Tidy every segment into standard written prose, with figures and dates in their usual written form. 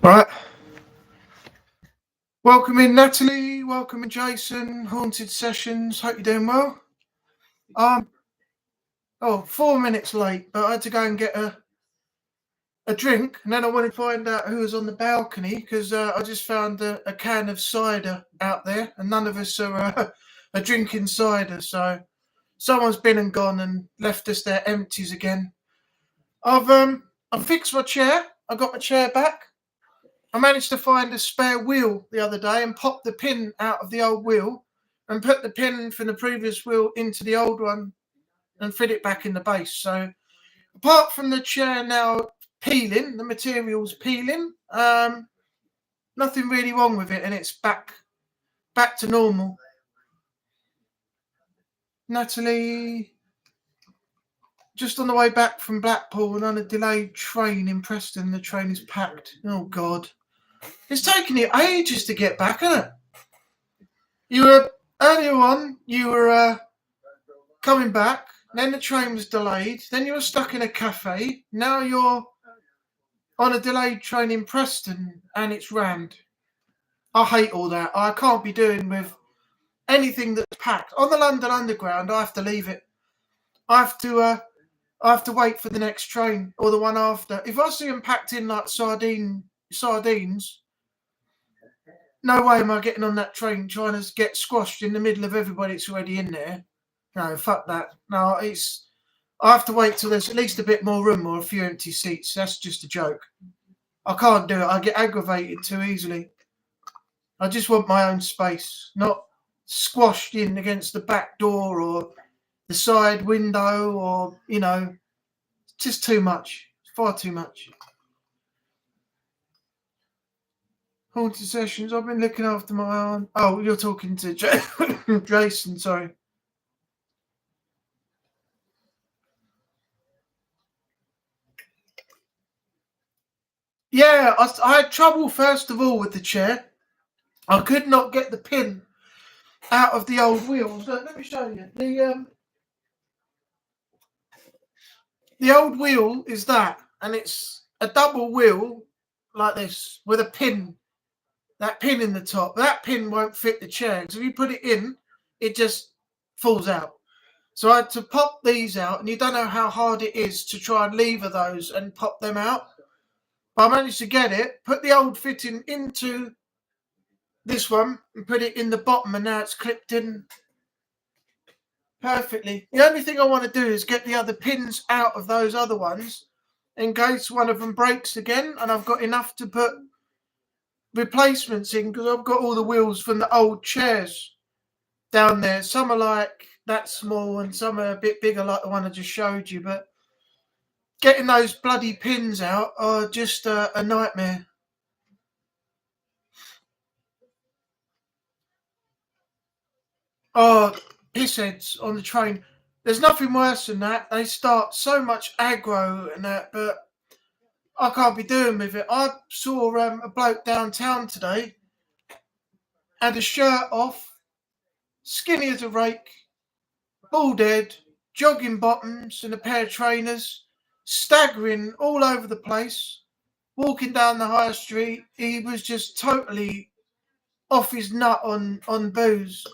Right. Welcome in, Natalie. Welcome in, Jason. Haunted Sessions. Hope you're doing well. Um, 4 minutes late, but I had to go and get a drink, and then I wanted to find out who was on the balcony because I just found a can of cider out there, and none of us are drinking cider. So someone's been and gone and left us there empties again. I've fixed my chair. I got my chair back. I managed to find a spare wheel the other day and pop the pin out of the old wheel and put the pin from the previous wheel into the old one and fit it back in the base. So apart from the chair now peeling, the material's peeling, nothing really wrong with it, and it's back to normal. Natalie, just on the way back from Blackpool and on a delayed train in Preston, the train is packed. Oh God. It's taken you ages to get back, hasn't it? You were earlier on. You were coming back. Then the train was delayed. Then you were stuck in a cafe. Now you're on a delayed train in Preston, and it's rammed. I hate all that. I can't be doing with anything that's packed on the London Underground. I have to leave it. I have to wait for the next train or the one after. If I see them packed in like sardines. No way am I getting on that train trying to get squashed in the middle of everybody that's already in there. No, fuck that. No, I have to wait till there's at least a bit more room or a few empty seats. That's just a joke. I can't do it. I get aggravated too easily. I just want my own space, not squashed in against the back door or the side window or, it's just too much. It's far too much. Haunted Sessions. I've been looking after my aunt. Oh, you're talking to Jason, sorry. Yeah, I had trouble first of all with the chair. I could not get the pin out of the old wheels. Look, let me show you. The old wheel is that, and it's a double wheel like this with a pin. That pin in the top. That pin won't fit the chair because if you put it in, it just falls out. So I had to pop these out, and you don't know how hard it is to try and lever those and pop them out. But I managed to get it, put the old fitting into this one and put it in the bottom, and now it's clipped in perfectly. The only thing I want to do is get the other pins out of those other ones in case one of them breaks again, and I've got enough to put replacements in because I've got all the wheels from the old chairs down there. Some are like that small and some are a bit bigger like the one I just showed you, but getting those bloody pins out are just a nightmare. Oh, pissheads on the train. There's nothing worse than that. They start so much aggro and that, but I can't be doing with it. I saw a bloke downtown today, had a shirt off, skinny as a rake, bald head, jogging bottoms and a pair of trainers, staggering all over the place, walking down the high street. He was just totally off his nut on booze,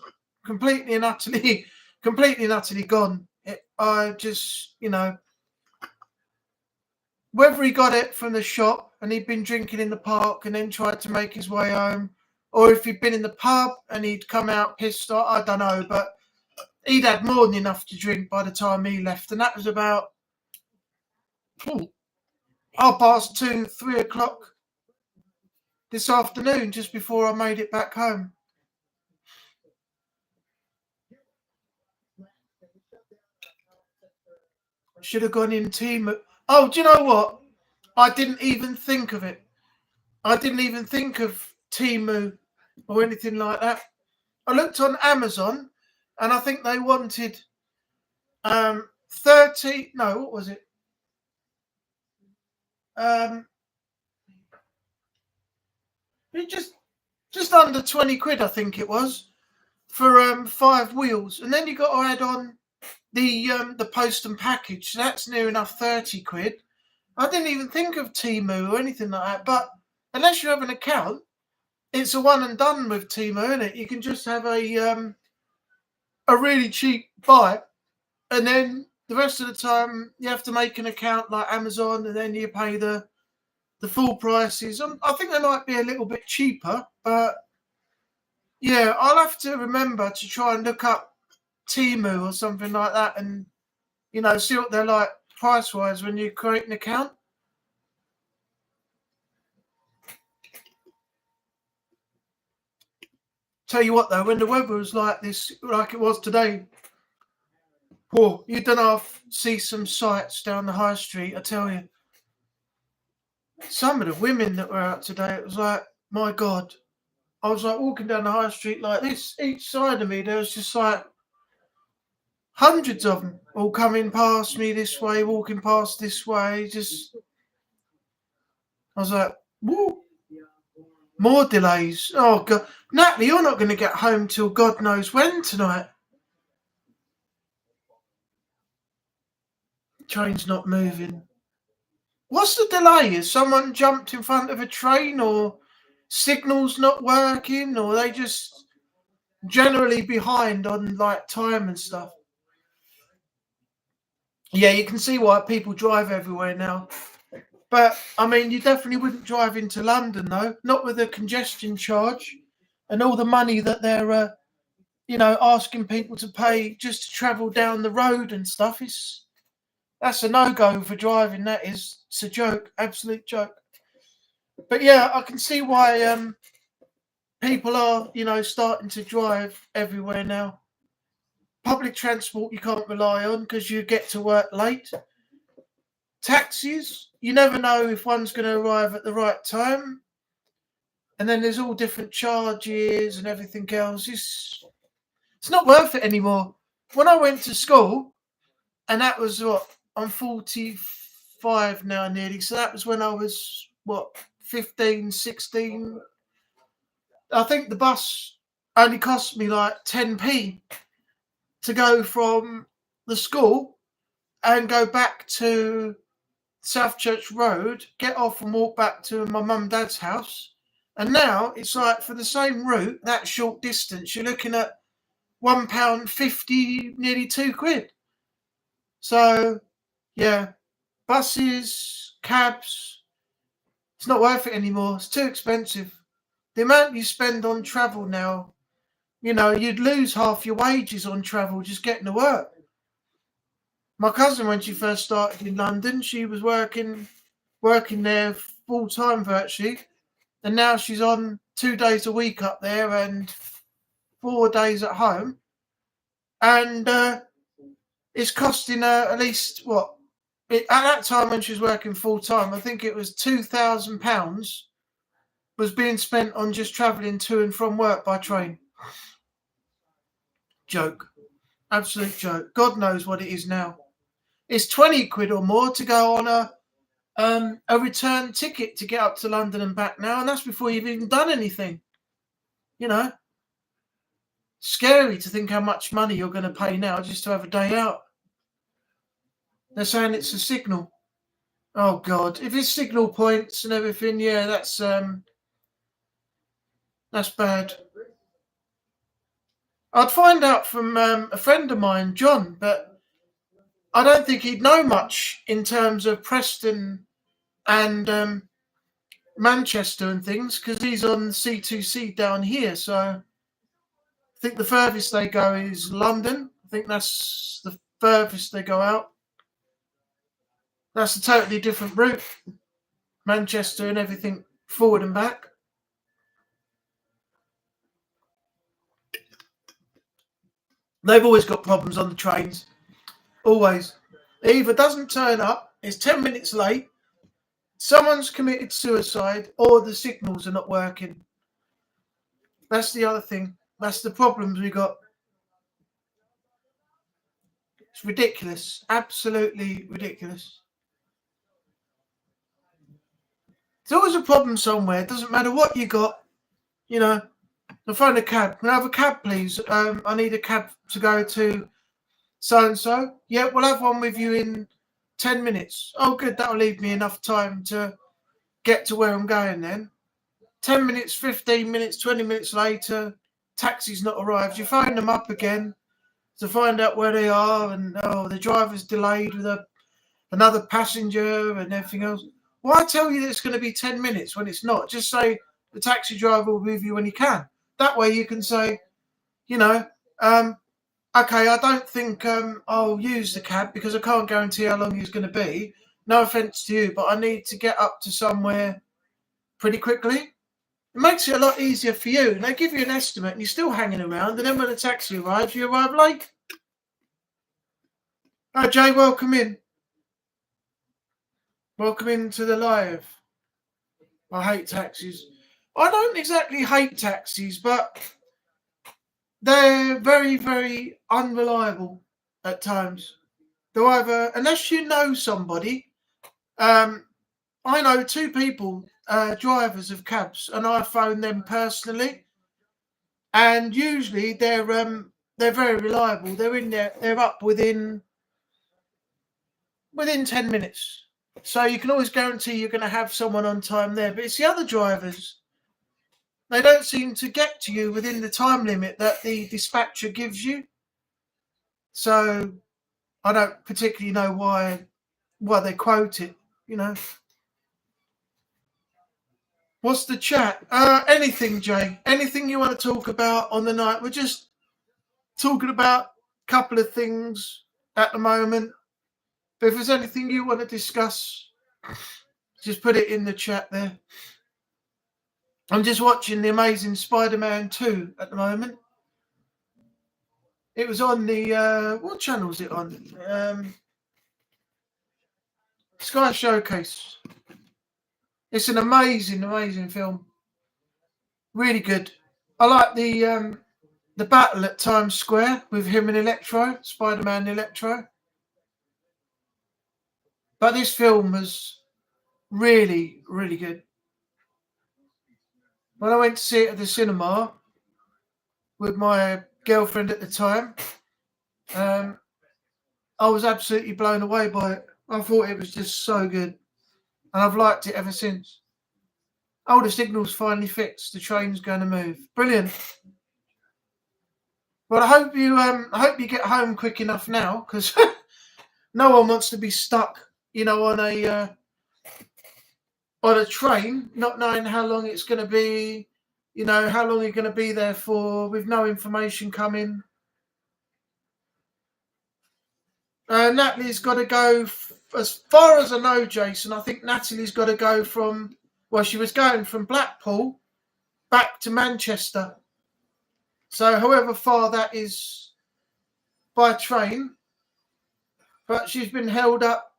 completely and utterly gone. I just, whether he got it from the shop and he'd been drinking in the park and then tried to make his way home, or if he'd been in the pub and he'd come out pissed off, I don't know, but he'd had more than enough to drink by the time he left, and that was about 2:30, 3 o'clock this afternoon, just before I made it back home. Should have gone in team. Oh, do you know what? I didn't even think of it. I didn't even think of Temu or anything like that. I looked on Amazon and I think they wanted 30. No, what was it? Just under 20 quid, I think it was, for 5 wheels, and then you got to add on the post and package. So that's near enough 30 quid. I didn't even think of Temu or anything like that, but unless you have an account, it's a one and done with Temu, isn't it? You can just have a really cheap buy, and then the rest of the time you have to make an account like Amazon, and then you pay the full prices. I think they might be a little bit cheaper, but yeah, I'll have to remember to try and look up Temu or something like that, and see what they're like price wise when you create an account. Tell you what though, when the weather was like this, like it was today, you don't half see some sights down the high street. I tell you, some of the women that were out today, it was like, my God. I was like walking down the high street like this. Each side of me, there was just like hundreds of them all coming past me this way, walking past this way. I was like, whoa, more delays. Oh God, Natalie, you're not going to get home till God knows when tonight. Train's not moving. What's the delay? Has someone jumped in front of a train, or signals not working, or they just generally behind on like time and stuff? Yeah, you can see why people drive everywhere now. But I mean, you definitely wouldn't drive into London though, not with the congestion charge and all the money that they're, asking people to pay just to travel down the road and stuff. That's a no-go for driving. That is, it's a joke, absolute joke. But yeah, I can see why people are, starting to drive everywhere now. Public transport you can't rely on because you get to work late. Taxis, you never know if one's going to arrive at the right time. And then there's all different charges and everything else. It's not worth it anymore. When I went to school, and that was I'm 45 now nearly. So that was when I was 15, 16. I think the bus only cost me like 10p to go from the school and go back to South Church Road, get off and walk back to my mum and dad's house. And now it's like for the same route, that short distance, you're looking at £1.50, nearly £2. So yeah, buses, cabs, it's not worth it anymore. It's too expensive. The amount you spend on travel now, you'd lose half your wages on travel just getting to work. My cousin, when she first started in London, she was working there full time virtually, and now she's on 2 days a week up there and 4 days at home, and it's costing her at least at that time when she was working full time, I think it was £2,000 was being spent on just travelling to and from work by train. Joke, absolute joke. God knows what it is now. It's 20 quid or more to go on a return ticket to get up to London and back now, and that's before you've even done anything. Scary to think how much money you're going to pay now just to have a day out. They're saying it's a signal. Oh God, if it's signal points and everything, yeah, that's bad. I'd find out from a friend of mine, John, but I don't think he'd know much in terms of Preston and Manchester and things because he's on C2C down here. So I think the furthest they go is London. I think that's the furthest they go out. That's a totally different route. Manchester and everything forward and back. They've always got problems on the trains. Always. It either doesn't turn up, it's 10 minutes late, someone's committed suicide, or the signals are not working. That's the other thing. That's the problems we got. It's ridiculous. Absolutely ridiculous. There's always a problem somewhere. It doesn't matter what you got. I'll phone a cab. Can I have a cab, please? I need a cab to go to so-and-so. Yeah, we'll have one with you in 10 minutes. Oh, good. That'll leave me enough time to get to where I'm going then. 10 minutes, 15 minutes, 20 minutes later, taxi's not arrived. You phone them up again to find out where they are, and the driver's delayed with another passenger and everything else. Why tell you that it's going to be 10 minutes when it's not? Just say the taxi driver will be with you when he can. That way you can say, okay, I don't think I'll use the cab because I can't guarantee how long he's going to be. No offence to you, but I need to get up to somewhere pretty quickly. It makes it a lot easier for you. And they give you an estimate and you're still hanging around. And then when the taxi arrives, you arrive late. Hi, Jay, welcome in. Welcome into the live. I hate taxis. I don't exactly hate taxis, but they're very, very unreliable at times. They're either, unless you know somebody, I know 2 people, drivers of cabs, and I phone them personally, and usually they're very reliable. They're in there. They're up within 10 minutes. So you can always guarantee you're going to have someone on time there. But it's the other drivers. They don't seem to get to you within the time limit that the dispatcher gives you. So I don't particularly know why they quote it, What's the chat? Anything, Jay. Anything you want to talk about on the night. We're just talking about a couple of things at the moment. But if there's anything you want to discuss, just put it in the chat there. I'm just watching The Amazing Spider-Man 2 at the moment. It was on the... what channel was it on? Sky Showcase. It's an amazing, amazing film. Really good. I like the battle at Times Square with him and Electro, Spider-Man and Electro. But this film was really, really good. When I went to see it at the cinema with my girlfriend at the time, I was absolutely blown away by it. I thought it was just so good. And I've liked it ever since. Oh, the signal's finally fixed. The train's going to move. Brilliant. Well, I hope you get home quick enough now, because no one wants to be stuck, on a train, not knowing how long it's going to be, how long you're going to be there for, with no information coming. Natalie's got to go, as far as I know, Jason, I think Natalie's got to go she was going from Blackpool back to Manchester. So however far that is by train, but she's been held up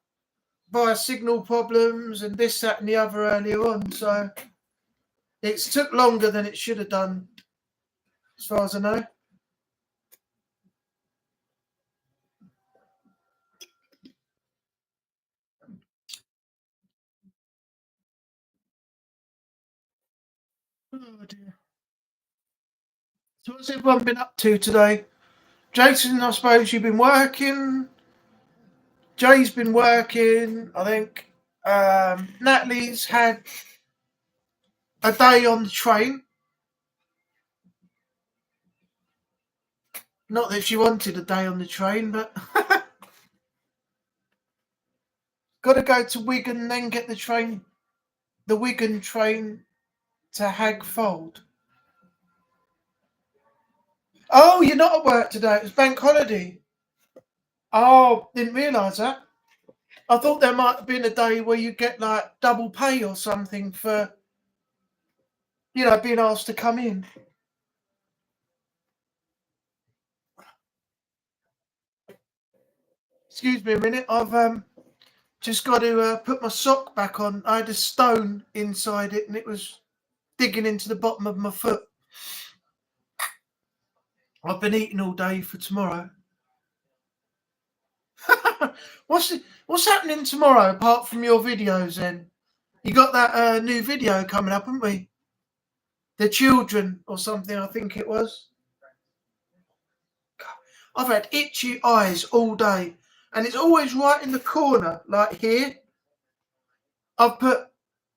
by signal problems and this, that and the other earlier on. So it's took longer than it should have done, as far as I know. Oh dear. So what's everyone been up to today? Jason, I suppose you've been working. Jay's been working. I think Natalie's had a day on the train. Not that she wanted a day on the train, but got to go to Wigan, then get the Wigan train to Hagfold. Oh, you're not at work today. It was bank holiday. Oh, didn't realise that. I thought there might have been a day where you get like double pay or something for, being asked to come in. Excuse me a minute. I've just got to put my sock back on. I had a stone inside it and it was digging into the bottom of my foot. I've been eating all day for tomorrow. What's happening tomorrow apart from your videos then? You got that new video coming up, haven't we? The children or something, I think it was. I've had itchy eyes all day and it's always right in the corner, like here. I've put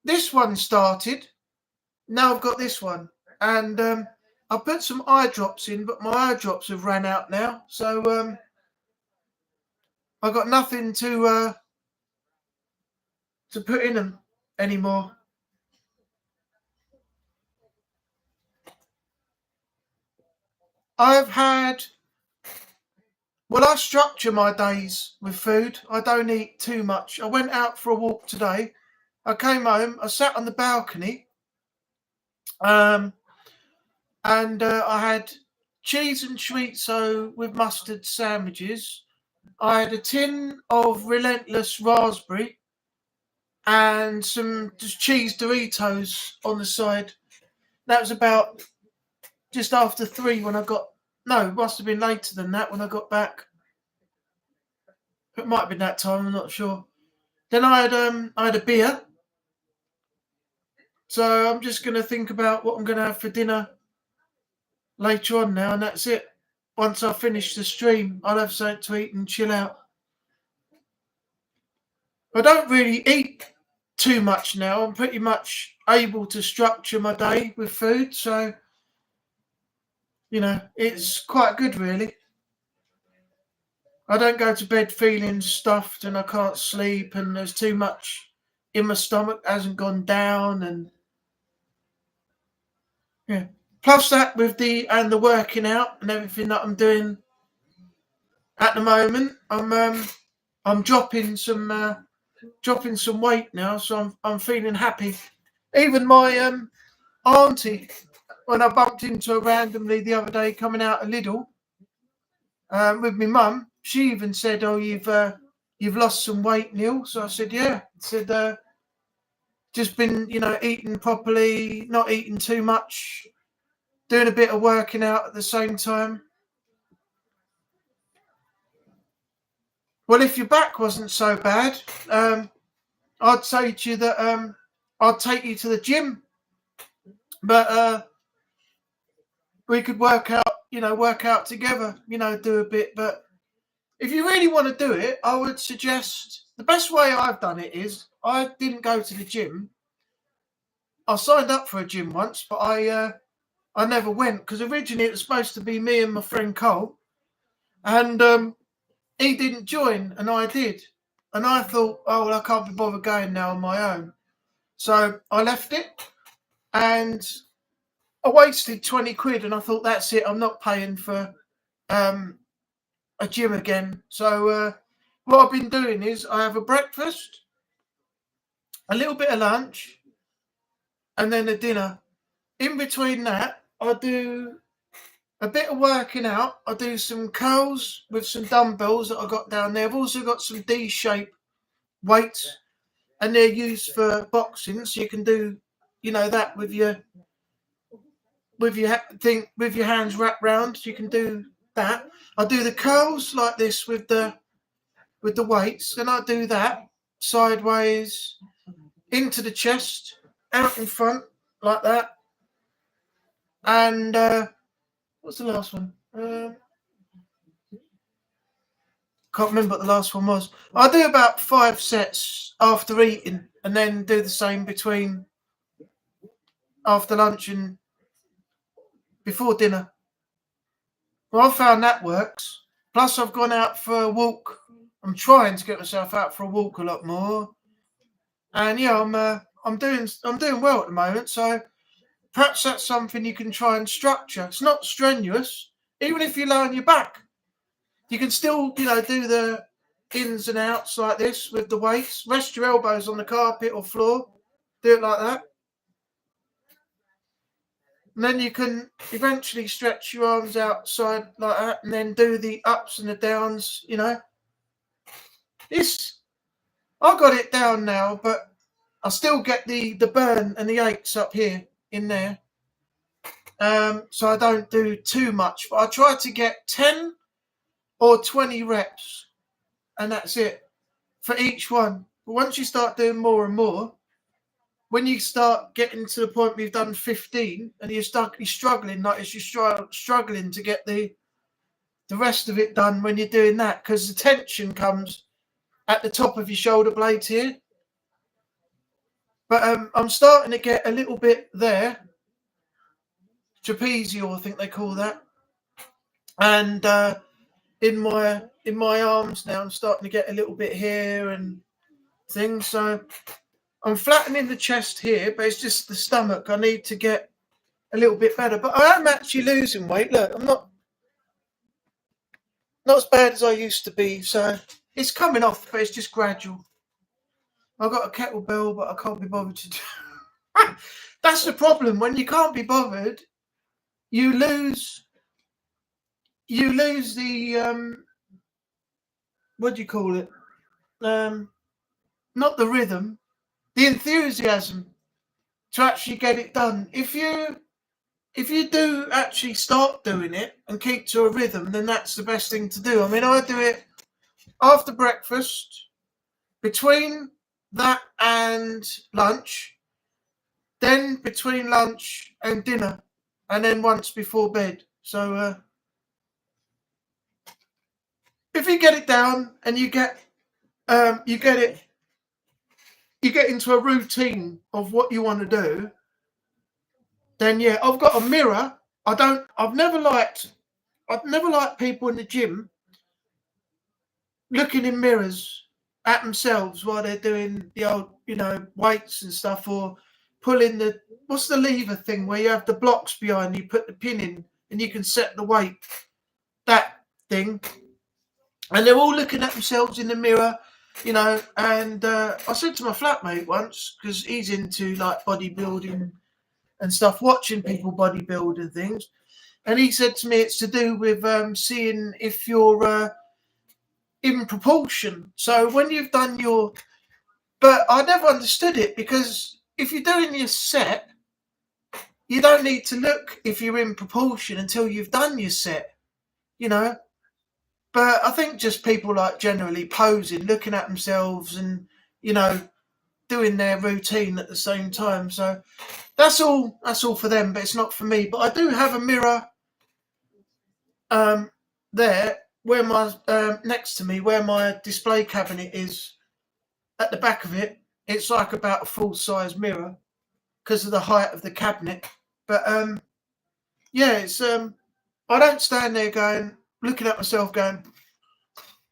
this one started now I've got this one, and I put some eye drops in, but my eye drops have ran out now, so I've got nothing to put in them anymore. I've had. Well, I structure my days with food. I don't eat too much. I went out for a walk today. I came home. I sat on the balcony, and I had cheese and chorizo with mustard sandwiches. I had a tin of Relentless raspberry and some just cheese Doritos on the side. That was about just after 3 when I got. No, it must have been later than that when I got back. It might have been that time. I'm not sure. Then I had a beer. So I'm just going to think about what I'm going to have for dinner later on now, and that's it. Once I finish the stream, I'll have something to eat and chill out. I don't really eat too much now. I'm pretty much able to structure my day with food, so it's quite good, really. I don't go to bed feeling stuffed and I can't sleep and there's too much in my stomach, hasn't gone down, and yeah. Plus that with the working out and everything that I'm doing at the moment, I'm dropping some weight now, so I'm feeling happy. Even my auntie, when I bumped into her randomly the other day coming out of Lidl with my mum, she even said, "Oh, you've lost some weight, Neil." So I said, "Yeah." I said, "Just been eating properly, not eating too much, doing a bit of working out at the same time." Well, if your back wasn't so bad, I'd say to you that I'd take you to the gym, but we could work out together, do a bit. But if you really want to do it, I would suggest the best way I've done it is I didn't go to the gym. I signed up for a gym once, but I never went because originally it was supposed to be me and my friend Cole, and he didn't join, and I did. And I thought, oh, well, I can't be bothered going now on my own. So I left it, and I wasted 20 quid, and I thought, that's it. I'm not paying for a gym again. So what I've been doing is I have a breakfast, a little bit of lunch, and then a dinner. In between that, I do a bit of working out. I do some curls with some dumbbells that I got down there. I've also got some D-shape weights, and they're used for boxing, so you can do that with your hands wrapped round. You can do that. I do the curls like this with the weights, and I do that sideways into the chest, out in front like that. And what's the last one? Can't remember what the last one was. I do about 5 sets after eating, and then do the same between after lunch and before dinner. Well, I found that works. Plus, I've gone out for a walk. I'm trying to get myself out for a walk a lot more, and yeah, I'm doing well at the moment. So perhaps that's something you can try and structure. It's not strenuous, even if you lay on your back. You can still, do the ins and outs like this with the weights. Rest your elbows on the carpet or floor. Do it like that. And then you can eventually stretch your arms outside like that, and then do the ups and the downs, I got it down now, but I still get the burn and the aches up here in there. So I don't do too much, but I try to get 10 or 20 reps, and that's it for each one. But once you start doing more and more, when you start getting to the point where you've done 15 and you're struggling, like as you're struggling to get the rest of it done when you're doing that, because the tension comes at the top of your shoulder blades here. But I'm starting to get a little bit there. Trapezial, I think they call that. And in my arms now, I'm starting to get a little bit here and things. So I'm flattening the chest here, but it's just the stomach. I need to get a little bit better. But I am actually losing weight. Look, I'm not as bad as I used to be. So it's coming off, but it's just gradual. I've got a kettlebell, but I can't be bothered to do. That's the problem. When you can't be bothered, you lose the what do you call it? Not the rhythm, the enthusiasm to actually get it done. If you do actually start doing it and keep to a rhythm, then that's the best thing to do. I mean, I do it after breakfast, between that and lunch, then between lunch and dinner, and then once before bed. So if you get it down and you get into a routine of what you want to do, then yeah, I've got a mirror. I've never liked people in the gym looking in mirrors at themselves while they're doing the old, weights and stuff, or pulling what's the lever thing where you have the blocks behind, you put the pin in and you can set the weight, that thing. And they're all looking at themselves in the mirror, and I said to my flatmate once, because he's into like bodybuilding and stuff, watching people bodybuild and things, and he said to me it's to do with seeing if you're in proportion. So when you've done but I never understood it, because if you're doing your set, you don't need to look if you're in proportion until you've done your set, But I think just people like generally posing, looking at themselves and, doing their routine at the same time. So that's all for them, but it's not for me. But I do have a mirror there where my next to me, where my display cabinet is, at the back of it. It's like about a full-size mirror because of the height of the cabinet. But yeah, it's I don't stand there looking at myself going,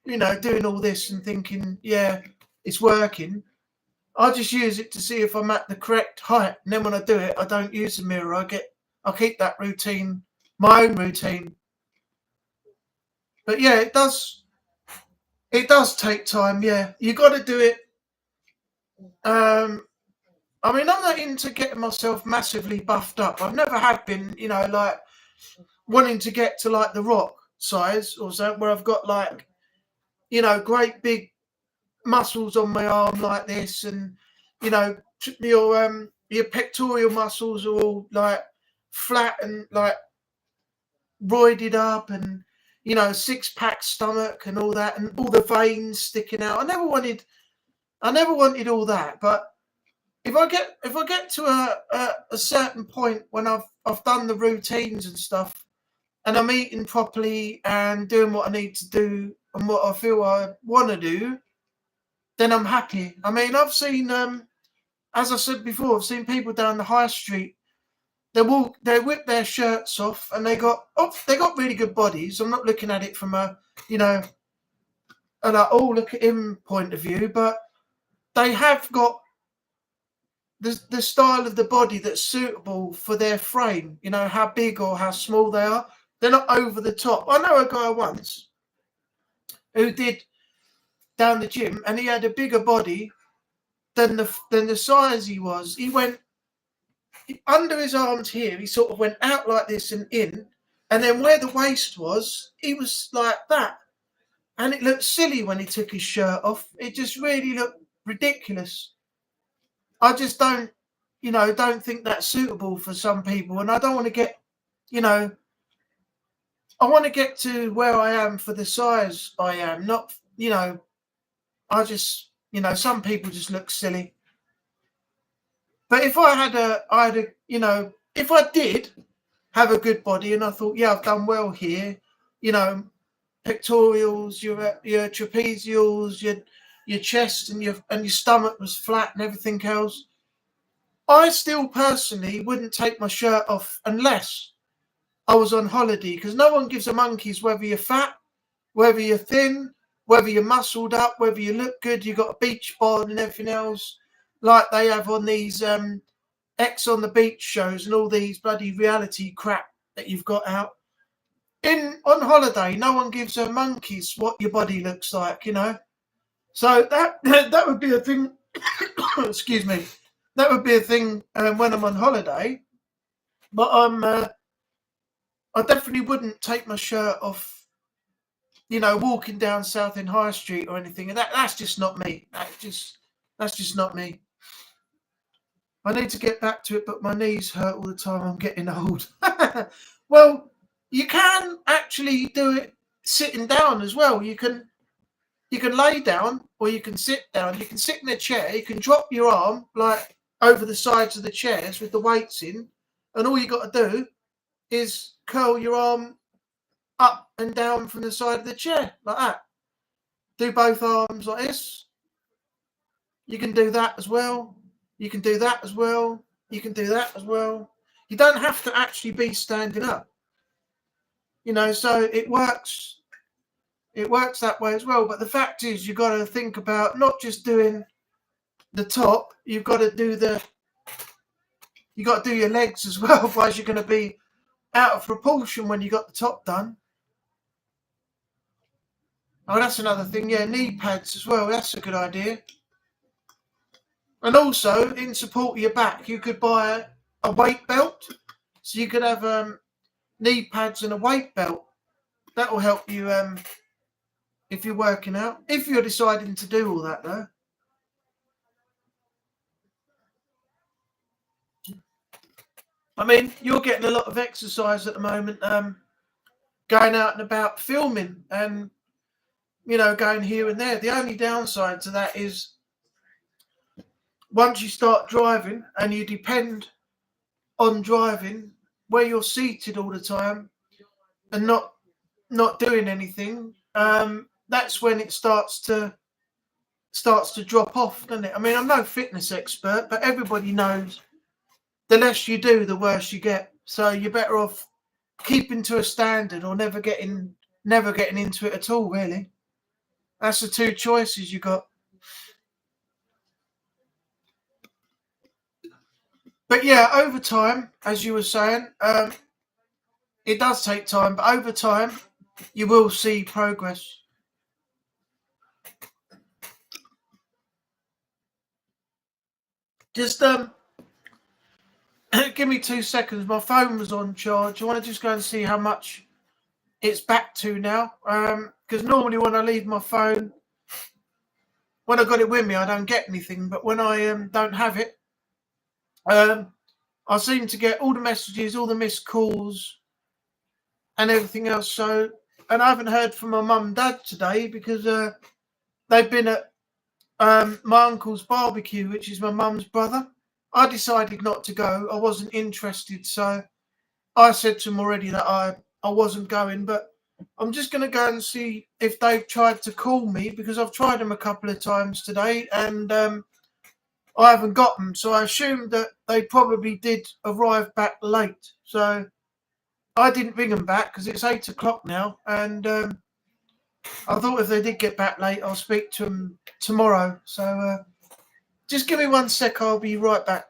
doing all this and thinking, yeah, it's working. I just use it to see if I'm at the correct height. And then when I do it, I don't use the mirror. I keep that routine, my own routine. But yeah, it does take time. Yeah, you got to do it. I mean, I'm not into getting myself massively buffed up. I've never have been, like wanting to get to like the Rock size or something, where I've got like, great big muscles on my arm like this, and your pectoral muscles are all like flat and like roided up, and 6-pack stomach and all that, and all the veins sticking out. I never wanted all that. But if I get to a certain point when I've done the routines and stuff, and I'm eating properly and doing what I need to do and what I feel I want to do, then I'm happy. I mean, I've seen, as I said before, I've seen people down the high street. They whip their shirts off, and they got really good bodies. I'm not looking at it from a look at him point of view, but they have got the style of the body that's suitable for their frame. How big or how small they are. They're not over the top. I know a guy once who did down the gym, and he had a bigger body than the size he was. He went under his arms here. He sort of went out like this and in, and then where the waist was, he was like that. And it looked silly when he took his shirt off. It just really looked ridiculous. I just don't think that's suitable for some people, and I don't want to get, I want to get to where I am for the size I am, not, I just, some people just look silly. But if I had if I did have a good body and I thought, yeah, I've done well here, pectorials, your trapezials, your chest and your stomach was flat and everything else, I still personally wouldn't take my shirt off unless I was on holiday, because no one gives a monkeys whether you're fat, whether you're thin, whether you're muscled up, whether you look good, you've got a beach bod and everything else, like they have on these X on the Beach shows and all these bloody reality crap that you've got out. On holiday, no one gives a monkeys what your body looks like, you know. So that that would be a thing. Excuse me. That would be a thing when I'm on holiday. But I definitely wouldn't take my shirt off, you know, walking down Southend High Street or anything. And that's just not me. That's just not me. I need to get back to it, but my knees hurt all the time. I'm getting old. Well, you can actually do it sitting down as well. You can lay down or you can sit down. You can sit in a chair. You can drop your arm like over the sides of the chairs with the weights in, and all you got to do is curl your arm up and down from the side of the chair like that. Do both arms like this. You can do that as well. You can do that as well. You can do that as well. You don't have to actually be standing up. You know, so it works. It works that way as well. But the fact is, you've got to think about not just doing the top. You've got to do your legs as well. Otherwise, you're going to be out of proportion when you got the top done. Oh, that's another thing. Yeah, knee pads as well. That's a good idea. And also, in support of your back, you could buy a weight belt. So you could have knee pads and a weight belt. That will help you if you're working out. If you're deciding to do all that, though. I mean, you're getting a lot of exercise at the moment, going out and about filming and, you know, going here and there. The only downside to that is once you start driving and you depend on driving where you're seated all the time and not doing anything, that's when it starts to drop off, doesn't it? I mean, I'm no fitness expert, but everybody knows the less you do, the worse you get. So you're better off keeping to a standard or never getting into it at all, really. That's the two choices you got. But yeah, over time, as you were saying, it does take time, but over time, you will see progress. Just give me 2 seconds. My phone was on charge. I want to just go and see how much it's back to now. Because normally when I leave my phone, when I got it with me, I don't get anything. But when I don't have it, I seem to get all the messages, all the missed calls, and everything else. So, and I haven't heard from my mum and dad today because they've been at my uncle's barbecue, which is my mum's brother. I decided not to go. I wasn't interested, so I said to them already that I wasn't going. But I'm just going to go and see if they've tried to call me, because I've tried them a couple of times today and I haven't got them. So I assumed that they probably did arrive back late. So I didn't ring them back because it's 8 o'clock now, and I thought if they did get back late, I'll speak to them tomorrow. So just give me 1 sec. I'll be right back.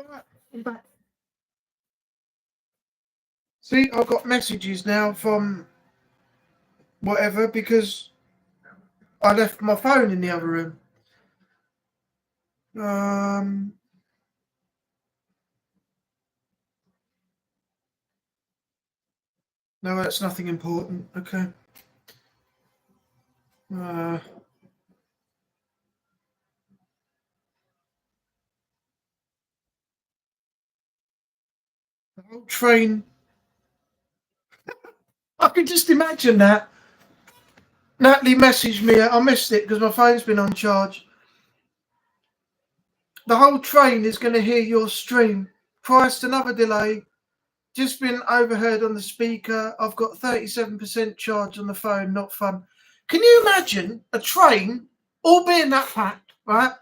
All right, I'm back. See, I've got messages now from whatever because I left my phone in the other room. No, that's nothing important. Okay. The whole train. I can just imagine that. Natalie messaged me. I missed it because my phone's been on charge. The whole train is going to hear your stream. Christ, another delay. Just been overheard on the speaker. I've got 37% charge on the phone. Not fun. Can you imagine a train all being that packed, right?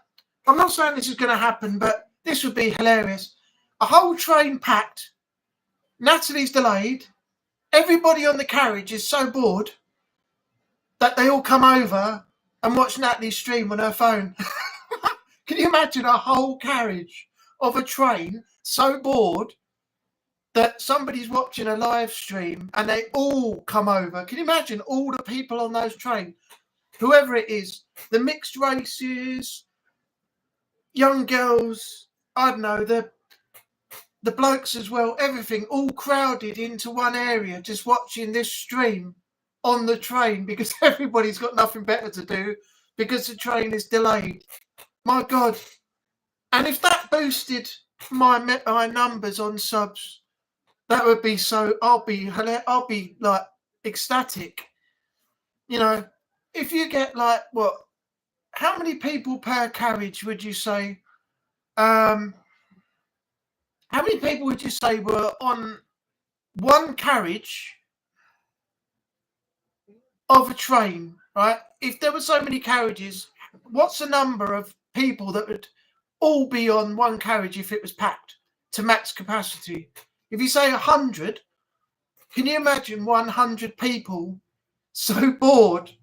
I'm not saying this is going to happen, but this would be hilarious. A whole train packed. Natalie's delayed. Everybody on the carriage is so bored that they all come over and watch Natalie stream on her phone. Can you imagine a whole carriage of a train so bored that somebody's watching a live stream and they all come over? Can you imagine all the people on those trains, whoever it is, the mixed races, young girls, I don't know, the blokes as well, everything all crowded into one area just watching this stream on the train because everybody's got nothing better to do because the train is delayed. My God. And if that boosted my numbers on subs, that would be so, I'll be like ecstatic. You know, if you get like, what, how many people per carriage would you say? How many people would you say were on one carriage of a train, right? If there were so many carriages, what's the number of people that would all be on one carriage if it was packed to max capacity? If you say 100, can you imagine 100 people so bored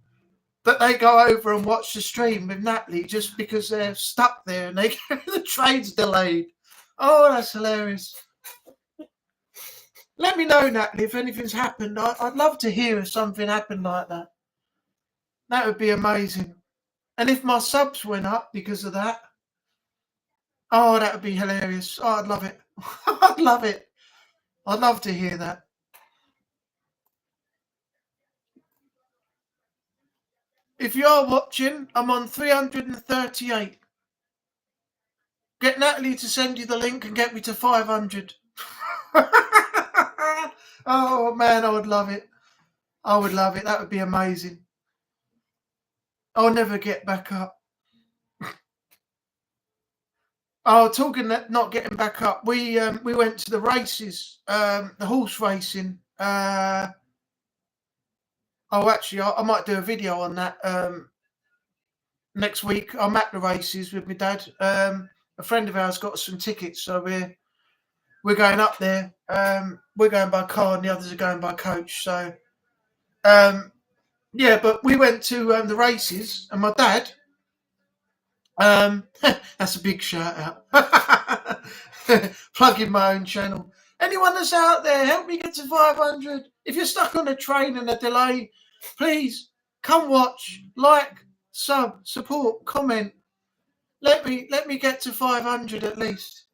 that they go over and watch the stream with Natalie just because they're stuck there and the train's delayed? Oh, that's hilarious. Let me know, Natalie, if anything's happened. I'd love to hear if something happened like that. That would be amazing. And if my subs went up because of that, oh, that would be hilarious. Oh, I'd love it. I'd love it. I'd love to hear that. If you are watching, I'm on 338. Get Natalie to send you the link and get me to 500. Oh, man, I would love it. I would love it. That would be amazing. I'll never get back up. Oh, talking that not getting back up, we went to the races, the horse racing. Actually, I might do a video on that next week. I'm at the races with my dad. A friend of ours got some tickets, so we're going up there. We're going by car, and the others are going by coach. So, yeah, but we went to the races, and my dad. That's a big shout out. Plugging my own channel. Anyone that's out there, help me get to 500. If you're stuck on a train and a delay, please come watch, like, sub, support, comment. Let me get to 500 at least.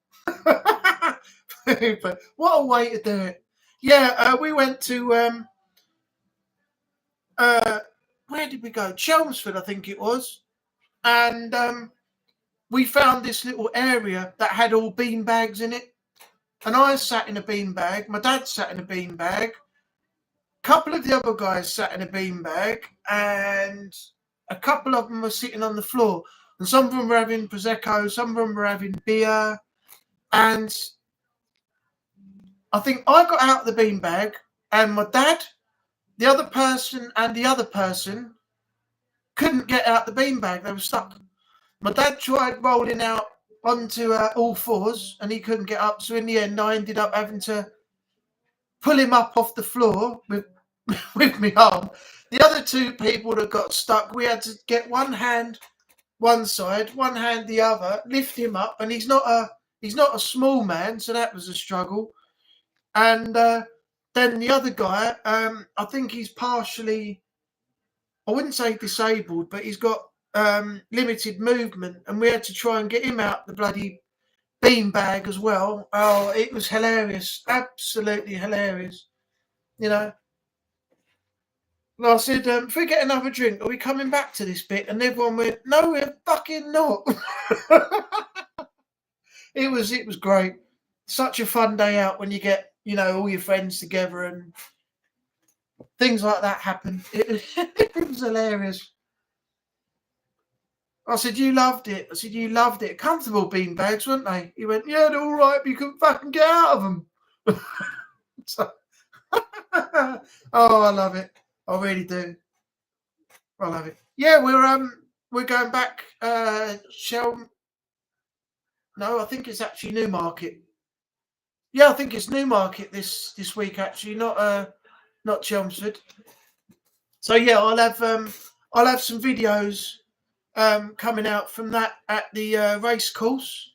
But what a way to do it. Yeah, we went to where did we go? Chelmsford, I think it was. And we found this little area that had all bean bags in it. And I sat in a bean bag. My dad sat in a bean bag. A couple of the other guys sat in a bean bag. And a couple of them were sitting on the floor. And some of them were having Prosecco. Some of them were having beer. And I think I got out of the bean bag. And my dad, the other person, and the other person couldn't get out the bean bag. They were stuck. My dad tried rolling out onto all fours and he couldn't get up. So in the end, I ended up having to pull him up off the floor with my arm. The other two people that got stuck, we had to get one hand one side, one hand the other, lift him up. And he's not a small man, so that was a struggle. And then the other guy, I think he's partially, I wouldn't say disabled, but he's got limited movement, and we had to try and get him out the bloody beanbag as well. Oh, it was hilarious, absolutely hilarious. You know, And I said, if we get another drink, are we coming back to this bit? And everyone went, no, we're fucking not. It was great. Such a fun day out when you get, all your friends together and things like that happen. It was hilarious. I said, you loved it. I said, you loved it. Comfortable beanbags, weren't they? He went, yeah, they're all right, but you couldn't fucking get out of them. So, oh, I love it. I really do. I love it. Yeah, we're going back. No, I think it's actually Newmarket. Yeah, I think it's Newmarket this week actually, not Chelmsford. So yeah, I'll have some videos coming out from that at the race course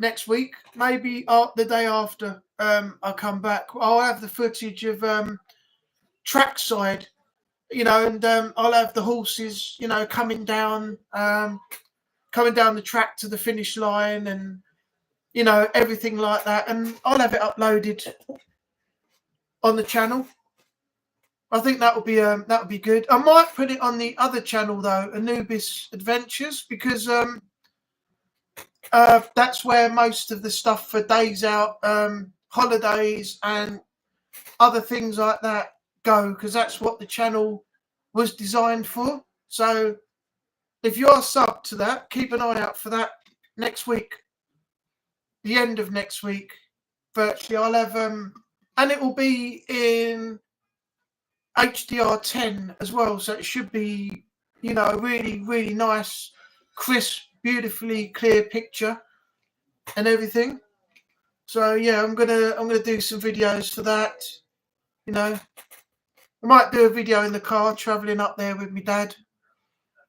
next week. Maybe the day after I come back, I'll have the footage of trackside, and I'll have the horses, coming down the track to the finish line and everything like that, and I'll have it uploaded on the channel. I think that would be good. I might put it on the other channel though, Anubis Adventures, because that's where most of the stuff for days out, holidays, and other things like that go, because that's what the channel was designed for. So if you are subbed to that, keep an eye out for that next week. The end of next week, virtually, I'll have and it will be in HDR10 as well, so it should be, a really, really nice, crisp, beautifully clear picture and everything. So yeah, I'm gonna do some videos for that. I might do a video in the car traveling up there with my dad,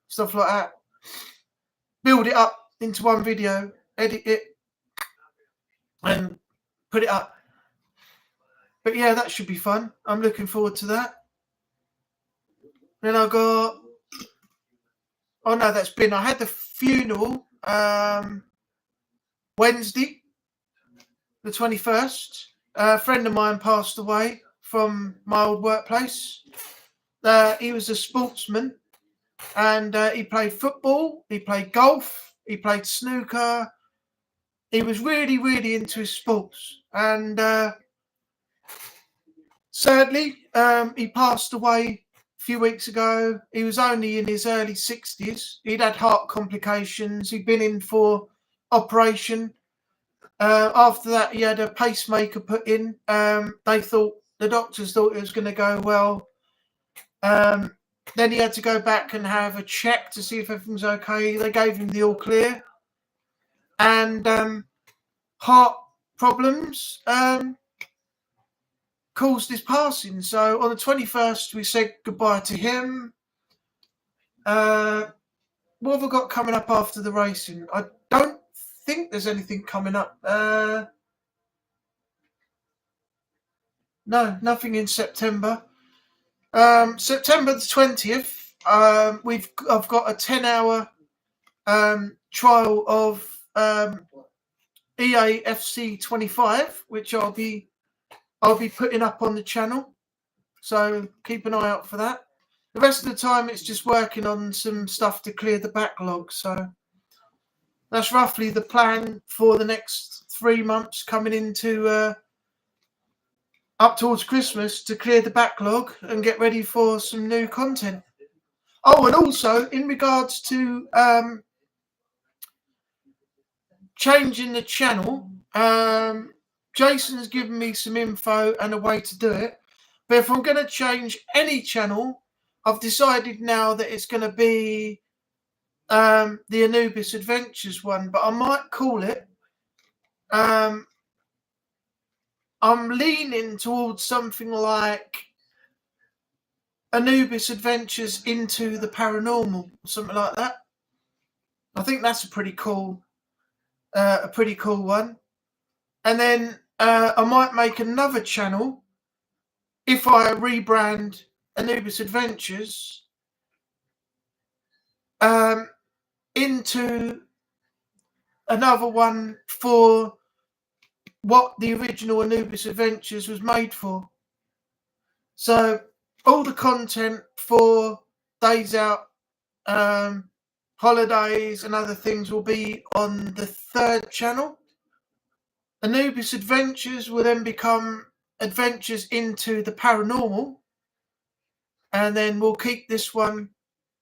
stuff like that. Build it up into one video, edit it, and put it up. But yeah, that should be fun. I'm looking forward to that. Then I got, I had the funeral Wednesday, the 21st. A friend of mine passed away from my old workplace. He was a sportsman, and he played football, he played golf, he played snooker. He was really, really into his sports. And sadly, he passed away a few weeks ago. He was only in his early 60s. He'd had heart complications. He'd been in for operation. After that, he had a pacemaker put in. The doctors thought it was going to go well. Then he had to go back and have a check to see if everything's okay. They gave him the all clear. And heart problems caused his passing. So on the 21st, we said goodbye to him. What have I got coming up after the racing? I don't think there's anything coming up. No, nothing in September. September the 20th, I've got a 10-hour trial of EA FC 25, which I'll be putting up on the channel. So keep an eye out for that. The rest of the time, it's just working on some stuff to clear the backlog. So that's roughly the plan for the next 3 months coming into up towards Christmas, to clear the backlog and get ready for some new content. Oh, and also in regards to changing the channel, Jason's given me some info and a way to do it. But if I'm going to change any channel, I've decided now that it's going to be the Anubis Adventures one, but I might call it. I'm leaning towards something like Anubis Adventures into the Paranormal, something like that. I think that's a pretty cool one. And then I might make another channel if I rebrand Anubis Adventures into another one for what the original Anubis Adventures was made for. So all the content for Days Out, holidays and other things will be on the third channel. Anubis Adventures will then become Adventures into the Paranormal, and then we'll keep this one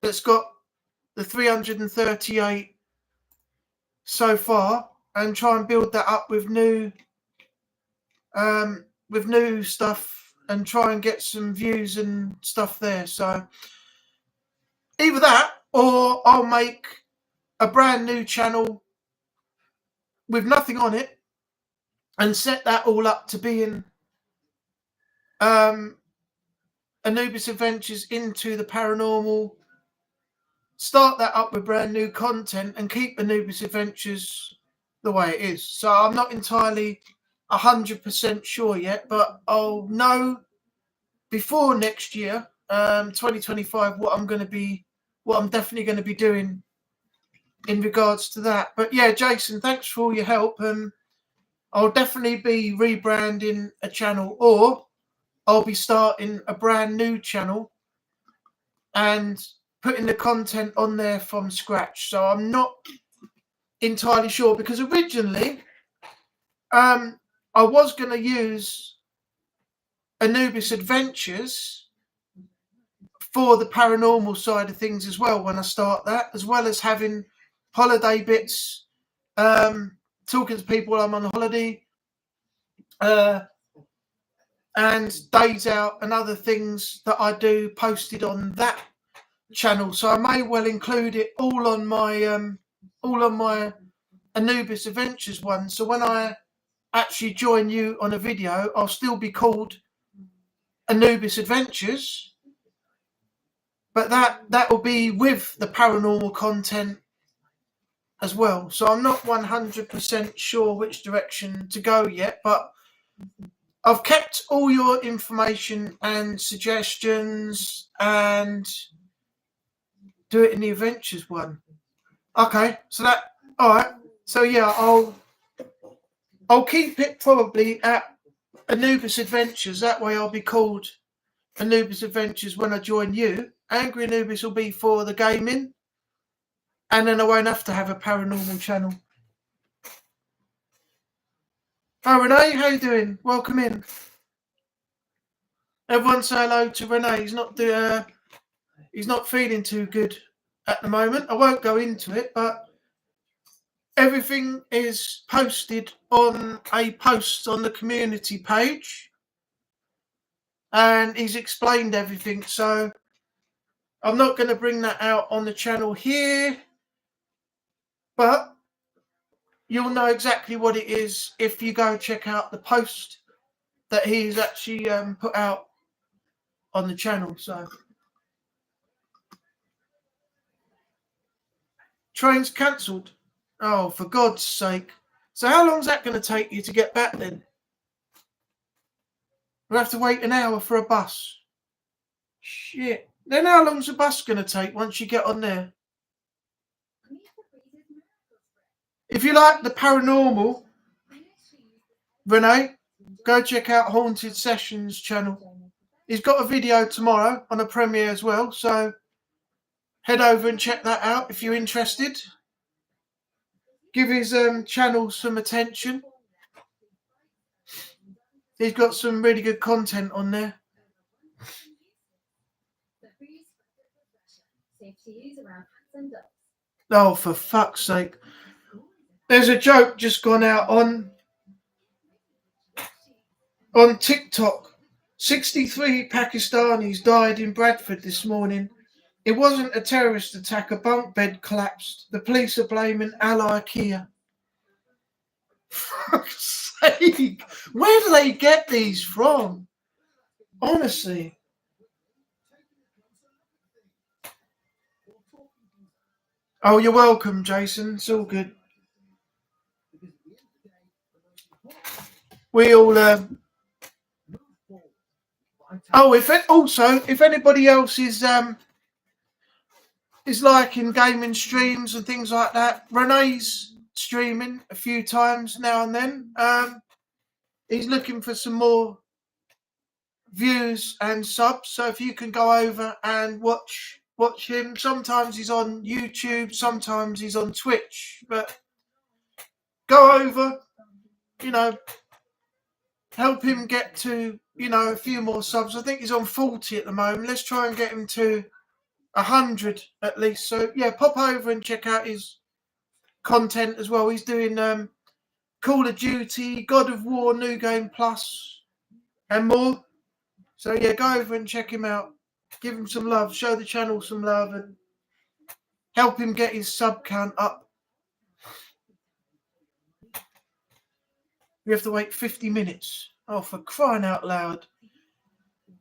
that's got the 338 so far and try and build that up with new stuff and try and get some views and stuff there. So either that or I'll make a brand new channel with nothing on it and set that all up to being Anubis Adventures into the Paranormal, start that up with brand new content and keep Anubis Adventures the way it is. So I'm not entirely 100% sure yet, but I'll know before next year, 2025, what I'm definitely going to be doing in regards to that. But yeah, Jason, thanks for all your help. I'll definitely be rebranding a channel, or I'll be starting a brand new channel and putting the content on there from scratch. So I'm not entirely sure, because originally I was going to use Anubis Adventures for the paranormal side of things as well when I start that, as well as having holiday bits, talking to people while I'm on holiday, and Days Out and other things that I do posted on that channel. So I may well include it all on my Anubis Adventures one. So when I actually join you on a video, I'll still be called Anubis Adventures, but that will be with the paranormal content as well. So I'm not 100% sure which direction to go yet, but I've kept all your information and suggestions and do it in the Adventures one. Okay, so that, all right. So yeah, I'll keep it probably at Anubis Adventures. That way I'll be called Anubis Adventures when I join you. Angry Anubis will be for the gaming, and then I won't have to have a paranormal channel. Oh, Renee, how you doing? Welcome in. Everyone say hello to Renee. He's not feeling too good at the moment. I won't go into it, but everything is posted on a post on the community page, and he's explained everything. So I'm not going to bring that out on the channel here, but you'll know exactly what it is if you go check out the post that he's actually put out on the channel. So train's cancelled. Oh, for God's sake. So how long is that going to take you to get back then? We'll have to wait an hour for a bus. Shit. Then how long's the bus going to take once you get on there? If you like the paranormal, Renee, go check out Haunted Sessions channel. He's got a video tomorrow on a premiere as well, so head over and check that out if you're interested. Give his channel some attention. He's got some really good content on there. Oh, for fuck's sake. There's a joke just gone out on TikTok. 63 Pakistanis died in Bradford this morning. It wasn't a terrorist attack. A bunk bed collapsed. The police are blaming Al-Qaeda. Fuck's sake. Where do they get these from? Honestly. Oh, you're welcome, Jason. It's all good. We all if anybody else is liking gaming streams and things like that, Renee's streaming a few times now and then. He's looking for some more views and subs. So if you can go over and watch him. Sometimes he's on YouTube, sometimes he's on Twitch, but go over, help him get to, a few more subs. I think he's on 40 at the moment. Let's try and get him to 100 at least. So yeah, pop over and check out his content as well. He's doing Call of Duty, God of War, New Game Plus, and more. So yeah, go over and check him out. Give him some love. Show the channel some love and help him get his sub count up. We have to wait 50 minutes. Oh, for crying out loud.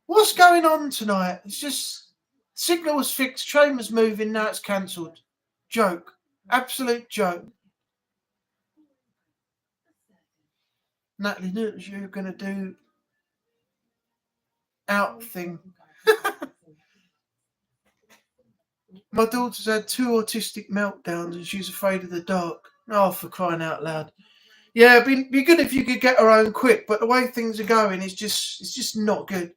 What's going on tonight? It's just signal was fixed, train was moving, now it's cancelled. Joke. Absolute joke. Natalie knew you were going to do out thing. My daughter's had 2 autistic meltdowns and she's afraid of the dark. Oh, for crying out loud. Yeah, it'd be good if you could get her home quick, but the way things are going is just not good.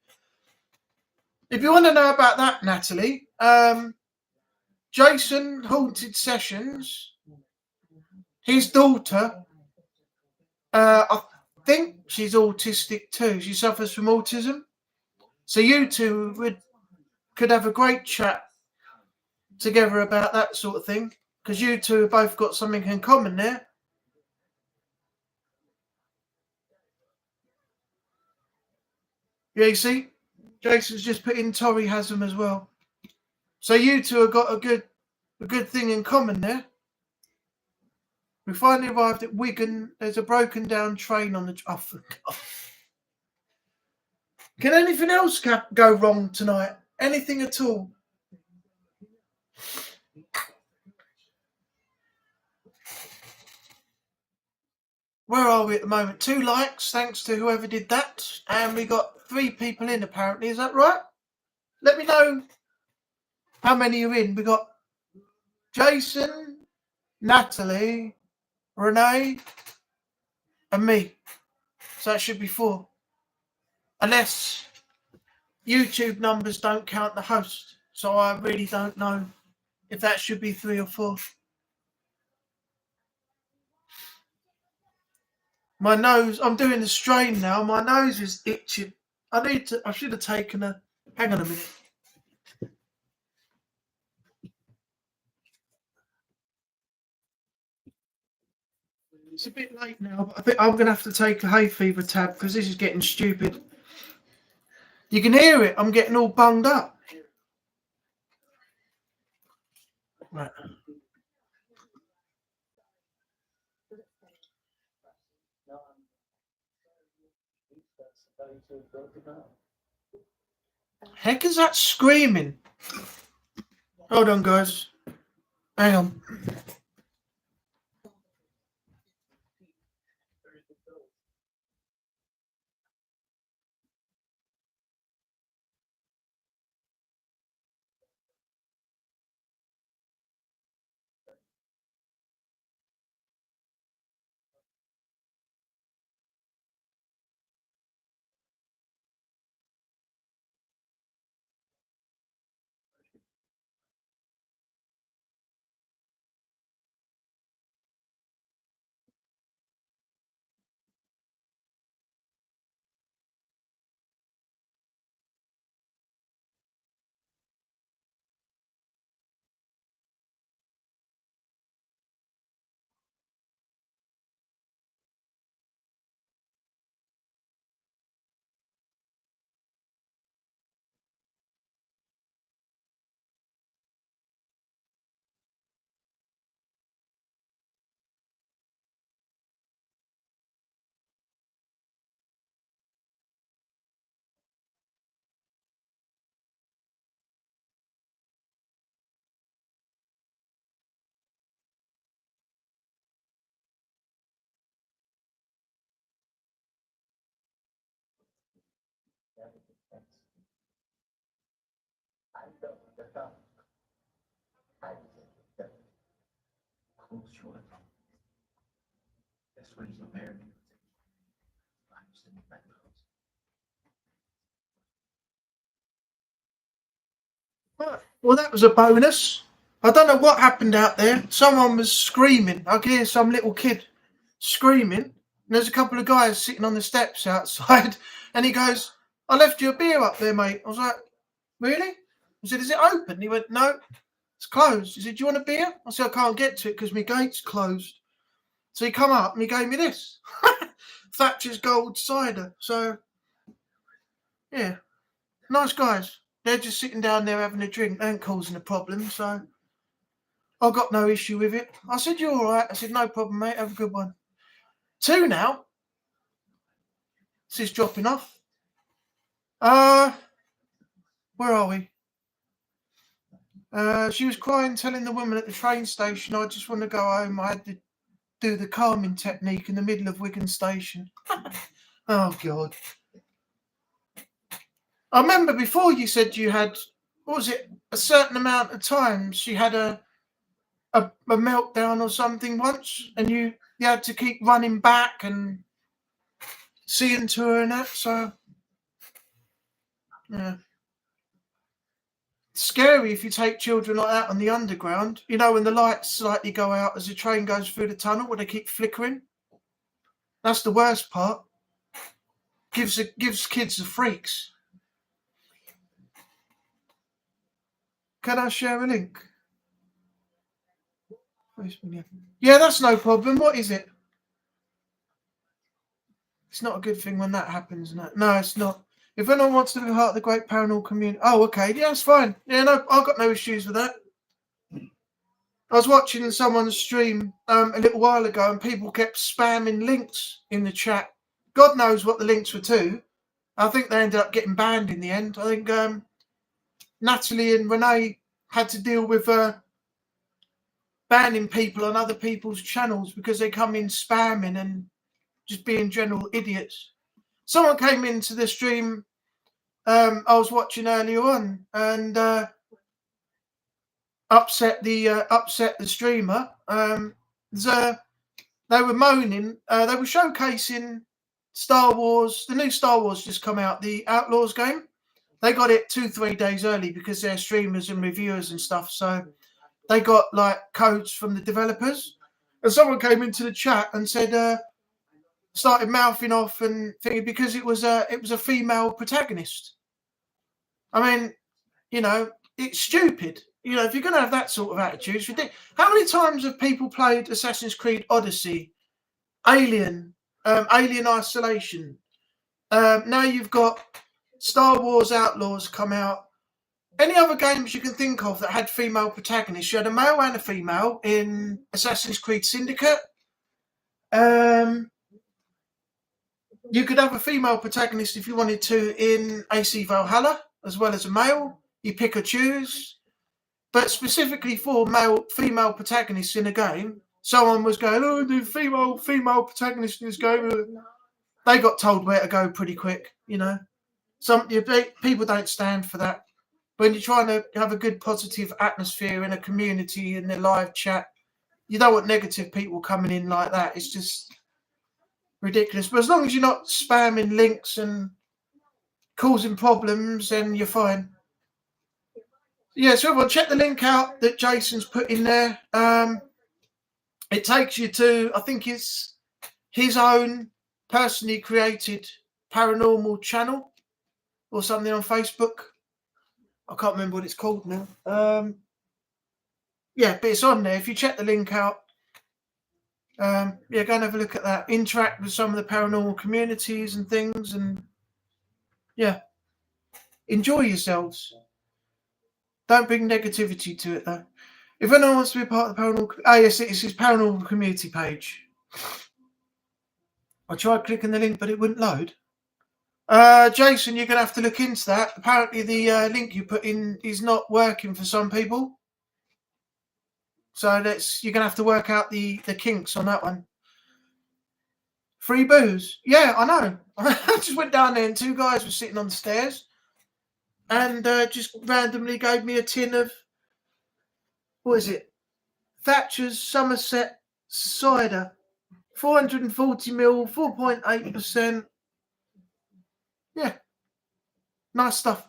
If you want to know about that, Natalie, Jason Haunted Sessions, his daughter, I think she's autistic too. She suffers from autism. So you two could have a great chat together about that sort of thing, because you two have both got something in common there. Yeah, you see, Jason's just put in Tori has them as well. So you two have got a good thing in common there. We finally arrived at Wigan. There's a broken down train on the. Oh, for God. Can anything else go wrong tonight? Anything at all? Where are we at the moment? 2 likes, thanks to whoever did that. And we got 3 people in, apparently. Is that right? Let me know how many are in. We got Jason, Natalie, Renee, and me. So that should be 4. Unless YouTube numbers don't count the host. So I really don't know if that should be 3 or 4. My nose, I'm doing the strain now. My nose is itching. I should have taken a, hang on a minute. It's a bit late now, but I think I'm going to have to take a hay fever tab because this is getting stupid. You can hear it. I'm getting all bunged up. Right. Heck is that screaming? Hold on, guys. Hang on. Well, that was a bonus. I don't know what happened out there. Someone was screaming. I could hear some little kid screaming. And there's a couple of guys sitting on the steps outside. And he goes, I left you a beer up there, mate. I was like, really? I said, is it open? He went, no, it's closed. He said, do you want a beer? I said, I can't get to it because my gate's closed. So he come up and he gave me this. Thatcher's Gold Cider. So, yeah, nice guys. They're just sitting down there having a drink. They ain't causing a problem. So I got no issue with it. I said, you're all right. I said, no problem, mate. Have a good one. 2 now. This is dropping off. Where are we? She was crying, telling the woman at the train station, I just want to go home. I had to do the calming technique in the middle of Wigan Station. Oh, God. I remember before you said you had, what was it, a certain amount of times she had a meltdown or something once, and you had to keep running back and seeing to her and that, so, yeah. It's scary if you take children like that on the underground. You know, when the lights slightly go out as the train goes through the tunnel, where they keep flickering. That's the worst part. Gives kids the freaks. Can I share a link? Yeah, that's no problem. What is it? It's not a good thing when that happens. No, it's not. If anyone wants to be part of the great paranormal community, oh, okay, yeah, that's fine. Yeah, no, I've got no issues with that. I was watching someone's stream a little while ago, and people kept spamming links in the chat. God knows what the links were to. I think they ended up getting banned in the end. I think Natalie and Renee had to deal with banning people on other people's channels because they come in spamming and just being general idiots. Someone came into the stream I was watching earlier on and upset the streamer. They were moaning. They were showcasing Star Wars. The new Star Wars just come out, the Outlaws game. They got it 2-3 days early because they're streamers and reviewers and stuff. So they got like codes from the developers. And someone came into the chat and said, started mouthing off and thinking because it was a female protagonist. I mean, you know, it's stupid. You know, if you're going to have that sort of attitude, it's ridiculous. How many times have people played Assassin's Creed Odyssey, Alien, Alien Isolation? Now you've got Star Wars Outlaws come out. Any other games you can think of that had female protagonists? You had a male and a female in Assassin's Creed Syndicate. You could have a female protagonist if you wanted to in AC Valhalla, as well as a male. You pick or choose. But specifically for female protagonists in a game, someone was going, oh, the female protagonist in this game. They got told where to go pretty quick, you know. People don't stand for that. When you're trying to have a good positive atmosphere in a community in the live chat, you don't want negative people coming in like that. It's just ridiculous. But as long as you're not spamming links and causing problems, then you're fine. Yeah, so everyone check the link out that Jason's put in there. It takes you to, I think it's his own personally created paranormal channel or something on Facebook. I can't remember what it's called now. Yeah, but it's on there. If you check the link out, yeah, go and have a look at that. Interact with some of the paranormal communities and things, and yeah, enjoy yourselves. Don't bring negativity to it, though. If anyone wants to be part of the paranormal... Oh, yes, it's his paranormal community page. I tried clicking the link, but it wouldn't load. Jason, you're going to have to look into that. Apparently, the link you put in is not working for some people. So you're going to have to work out the kinks on that one. Free booze. Yeah, I know. I just went down there and 2 guys were sitting on the stairs and just randomly gave me a tin of, what is it? Thatcher's Somerset cider. 440ml, 4.8%. Yeah. Nice stuff.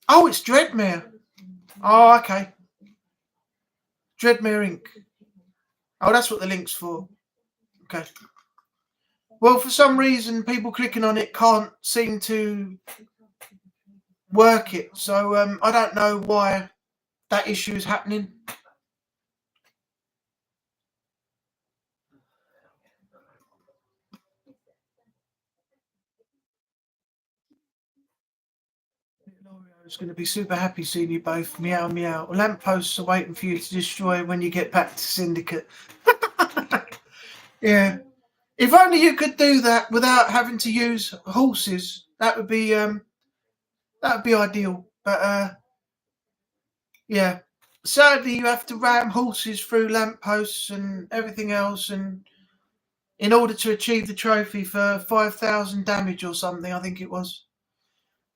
Oh, it's Dreadmere. Oh, okay. Dreadmere Inc. Oh, that's what the link's for. Okay. Well, for some reason, people clicking on it can't seem to work it. So I don't know why that issue is happening. It's going to be super happy seeing you both. Meow, meow. Lampposts are waiting for you to destroy when you get back to Syndicate. Yeah. If only you could do that without having to use horses, that would be ideal. But yeah. Sadly, you have to ram horses through lampposts and everything else, and in order to achieve the trophy for 5,000 damage or something, I think it was.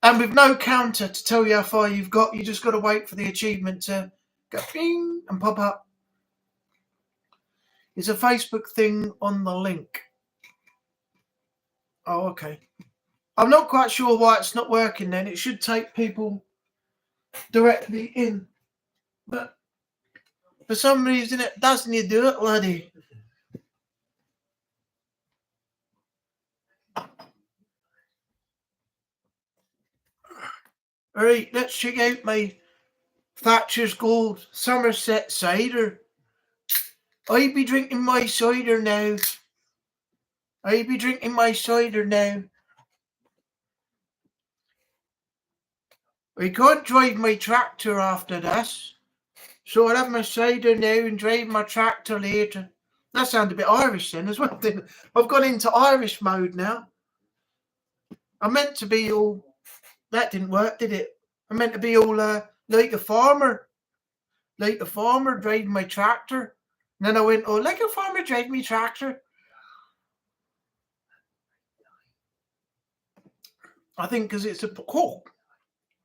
And with no counter to tell you how far you've got, you just got to wait for the achievement to go bing and pop up. It's a Facebook thing on the link. Oh, okay. I'm not quite sure why it's not working then. It should take people directly in. But for some reason it doesn't. You do it, laddie. Alright, let's check out my Thatcher's Gold Somerset cider. I be drinking my cider now. I can't drive my tractor after this, so I'll have my cider now and drive my tractor later. That sounded a bit Irish then as well. I've gone into Irish mode now. I meant to be all... That didn't work, did it? I meant to be all like a farmer. Like a farmer driving my tractor. And then I went, oh, like a farmer driving my tractor. I think because it's a... Oh,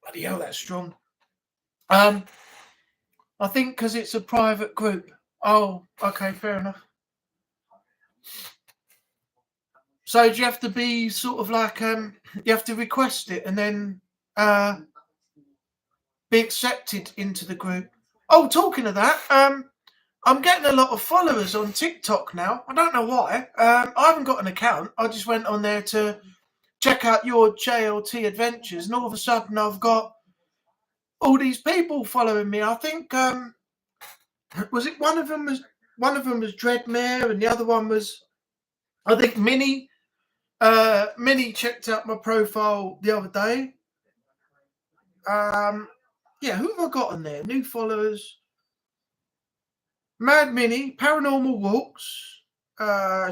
bloody hell, that's strong. I think because it's a private group. Oh, okay, fair enough. So do you have to be sort of like you have to request it and then be accepted into the group? Oh, talking of that, I'm getting a lot of followers on TikTok now. I don't know why. I haven't got an account. I just went on there to check out your JLT adventures, and all of a sudden I've got all these people following me. I think was it one of them was Dreadmere, and the other one was, I think, Minnie. Minnie checked out my profile the other day. Yeah, who have I got on there? New followers. Mad Minnie, Paranormal Walks,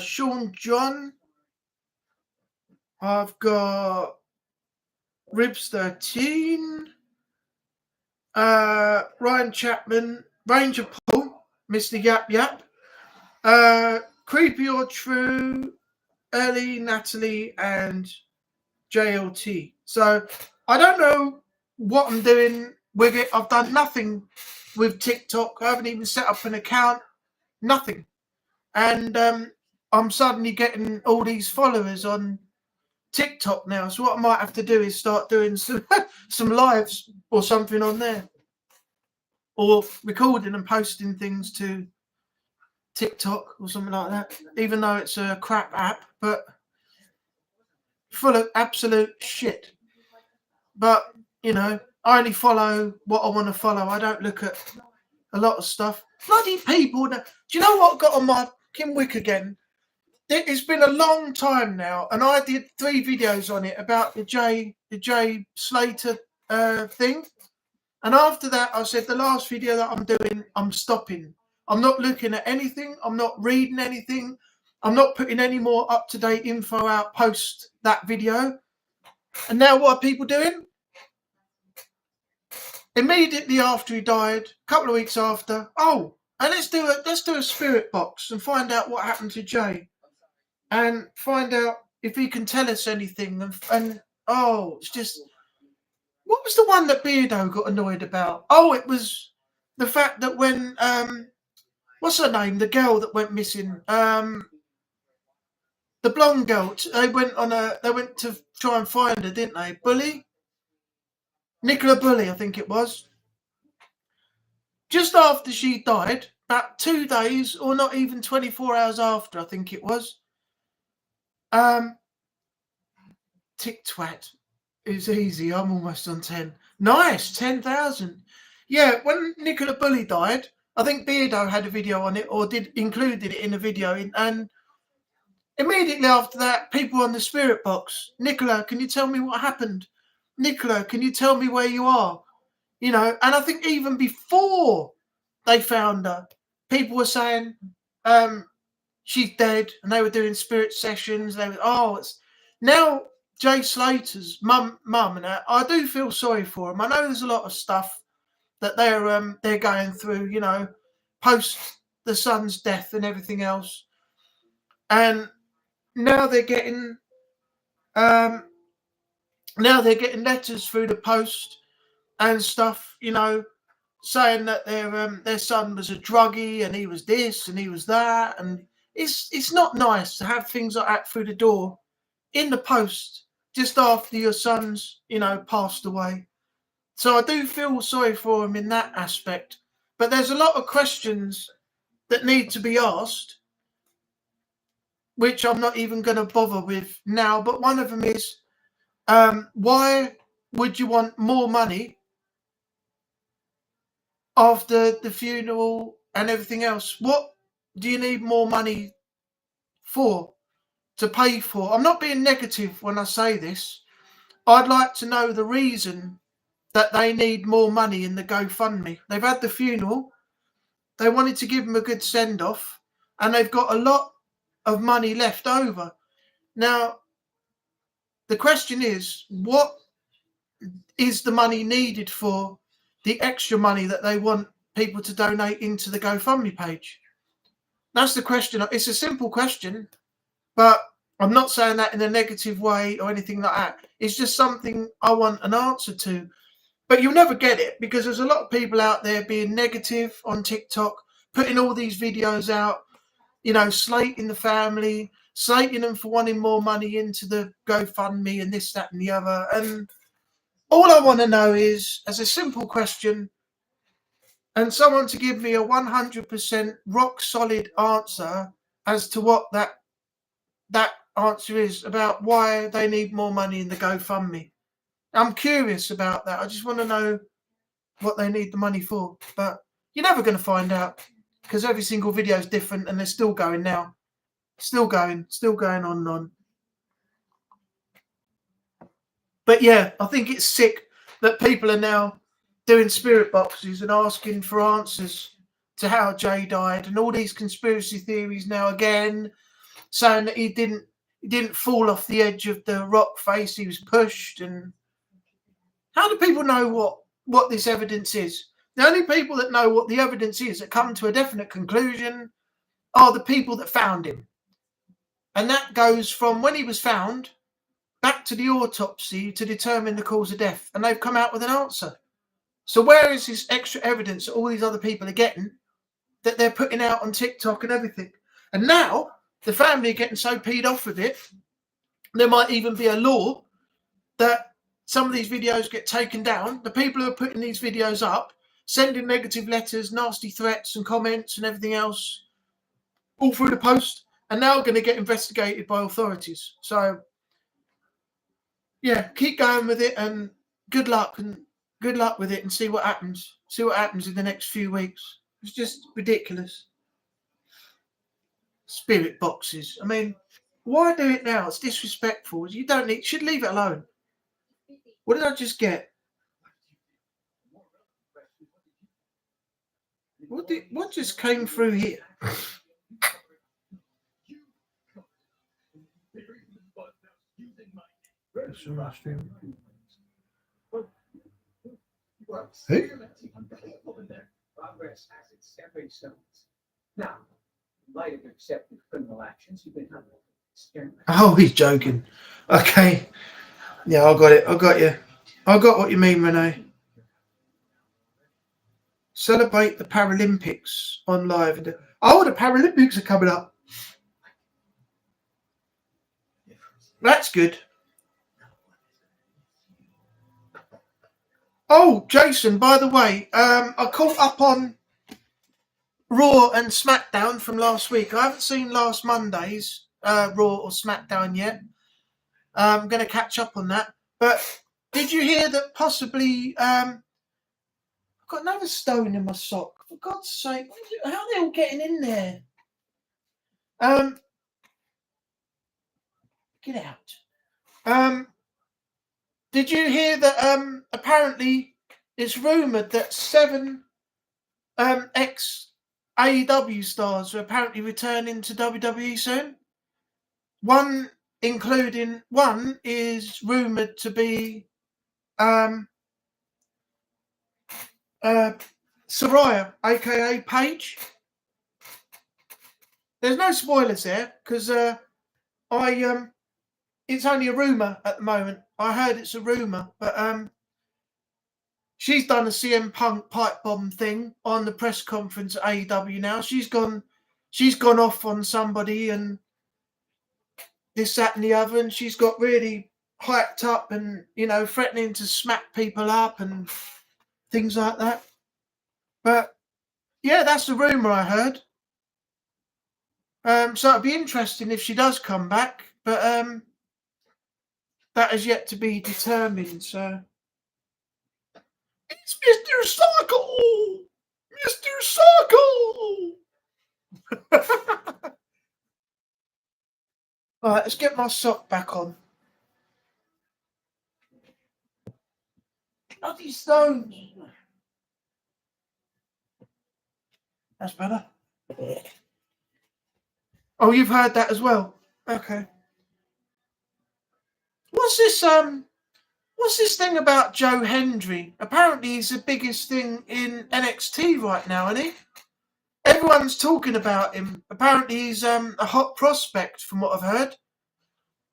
Sean John. I've got Ribs 13, Ryan Chapman, Ranger Paul, Mr. Yap Yap, Creepy or True, Ellie, Natalie, and JLT. So I don't know what I'm doing with it. I've done nothing with TikTok. I haven't even set up an account. Nothing. And I'm suddenly getting all these followers on TikTok now. So what I might have to do is start doing some lives or something on there, or recording and posting things to TikTok or something like that. Even though it's a crap app, but full of absolute shit. But you know, I only follow what I want to follow. I don't look at a lot of stuff. Bloody people. Do you know what got on my Kim Wick again? It's been a long time now, and I did 3 videos on it about the Jay Slater thing. And after that, I said the last video that I'm doing, I'm stopping. I'm not looking at anything. I'm not reading anything. I'm not putting any more up-to-date info out post that video. And now what are people doing? Immediately after he died, a couple of weeks after, oh, and let's do a spirit box and find out what happened to Jay. And find out if he can tell us anything. And oh, it's just... What was the one that Beardo got annoyed about? Oh, it was the fact that when... what's her name? The girl that went missing. The blonde girl. They went to try and find her, didn't they? Bully? Nicola Bulley, I think it was. Just after she died, about 2 days or not even 24 hours after, I think it was. Tick twat. It's easy. I'm almost on 10. Nice, 10,000. Yeah, when Nicola Bulley died, I think Beardo had a video on it or included it in a video, and immediately after that, people on the spirit box. Nicola, can you tell me what happened? Nicola, can you tell me where you are? You know, and I think even before they found her, people were saying she's dead, and they were doing spirit sessions. They were, it's now Jay Slater's mum, and I do feel sorry for him. I know there's a lot of stuff that they're going through, you know, post the son's death and everything else, and now they're getting letters through the post and stuff, you know, saying that their son was a druggie and he was this and he was that, and it's not nice to have things like that through the door in the post just after your son's, you know, passed away. So I do feel sorry for him in that aspect. But there's a lot of questions that need to be asked, which I'm not even going to bother with now. But one of them is, why would you want more money after the funeral and everything else? What do you need more money for? To pay for? I'm not being negative when I say this. I'd like to know the reason that they need more money in the GoFundMe. They've had the funeral. They wanted to give him a good send-off, and they've got a lot of money left over. Now, the question is, what is the money needed for the extra money that they want people to donate into the GoFundMe page? That's the question. It's a simple question, but I'm not saying that in a negative way or anything like that. It's just something I want an answer to. But you'll never get it, because there's a lot of people out there being negative on TikTok, putting all these videos out, you know, slating the family, slating them for wanting more money into the GoFundMe and this, that, and the other. And all I want to know is, as a simple question, and someone to give me a 100% rock solid answer as to what that answer is about why they need more money in the GoFundMe. I'm curious about that. I just want to know what they need the money for. But you're never going to find out, because every single video is different, and they're still going now. Still going on and on. But yeah, I think it's sick that people are now doing spirit boxes and asking for answers to how Jay died, and all these conspiracy theories now again, saying that he didn't fall off the edge of the rock face, he was pushed. And how do people know what this evidence is? The only people that know what the evidence is, that come to a definite conclusion, are the people that found him. And that goes from when he was found back to the autopsy to determine the cause of death. And they've come out with an answer. So where is this extra evidence that all these other people are getting, that they're putting out on TikTok and everything? And now the family are getting so peed off with it, there might even be a law that some of these videos get taken down. The people who are putting these videos up, sending negative letters, nasty threats and comments and everything else, all through the post, are now going to get investigated by authorities. So, yeah, keep going with it, and good luck with it, and see what happens. See what happens in the next few weeks. It's just ridiculous. Spirit boxes. I mean, why do it now? It's disrespectful. You should leave it alone. What did I just get? What just came through here? Hey? Progress has its stepping stones. Now, in light of your accepted criminal actions, you've been handling. Oh, he's joking. Okay. Yeah, I got it. I got you. I got what you mean, Renee. Celebrate the Paralympics on live. Oh, the Paralympics are coming up. That's good. Oh, Jason, by the way, I caught up on Raw and SmackDown from last week. I haven't seen last Monday's Raw or SmackDown yet. I'm going to catch up on that. But did you hear that possibly I've got another stone in my sock? For God's sake, how are they all getting in there? Get out. Did you hear that apparently it's rumoured that 7 ex AEW stars are apparently returning to WWE soon? One is rumoured to be Soraya, aka Paige. There's no spoilers there because it's only a rumour at the moment. I heard it's a rumour, but she's done a CM Punk pipe bomb thing on the press conference at AEW now. She's gone off on somebody and this, that, and the other, and she's got really hyped up and, you know, threatening to smack people up and things like that. But yeah, that's the rumour I heard. So it'd be interesting if she does come back, but that is yet to be determined. So it's Mr. Circle, Mr. Circle. All right, let's get my sock back on. Bloody stones. That's better. Oh, you've heard that as well. Okay. What's this thing about Joe Hendry? Apparently he's the biggest thing in NXT right now, isn't he? Everyone's talking about him. Apparently he's a hot prospect from what I've heard.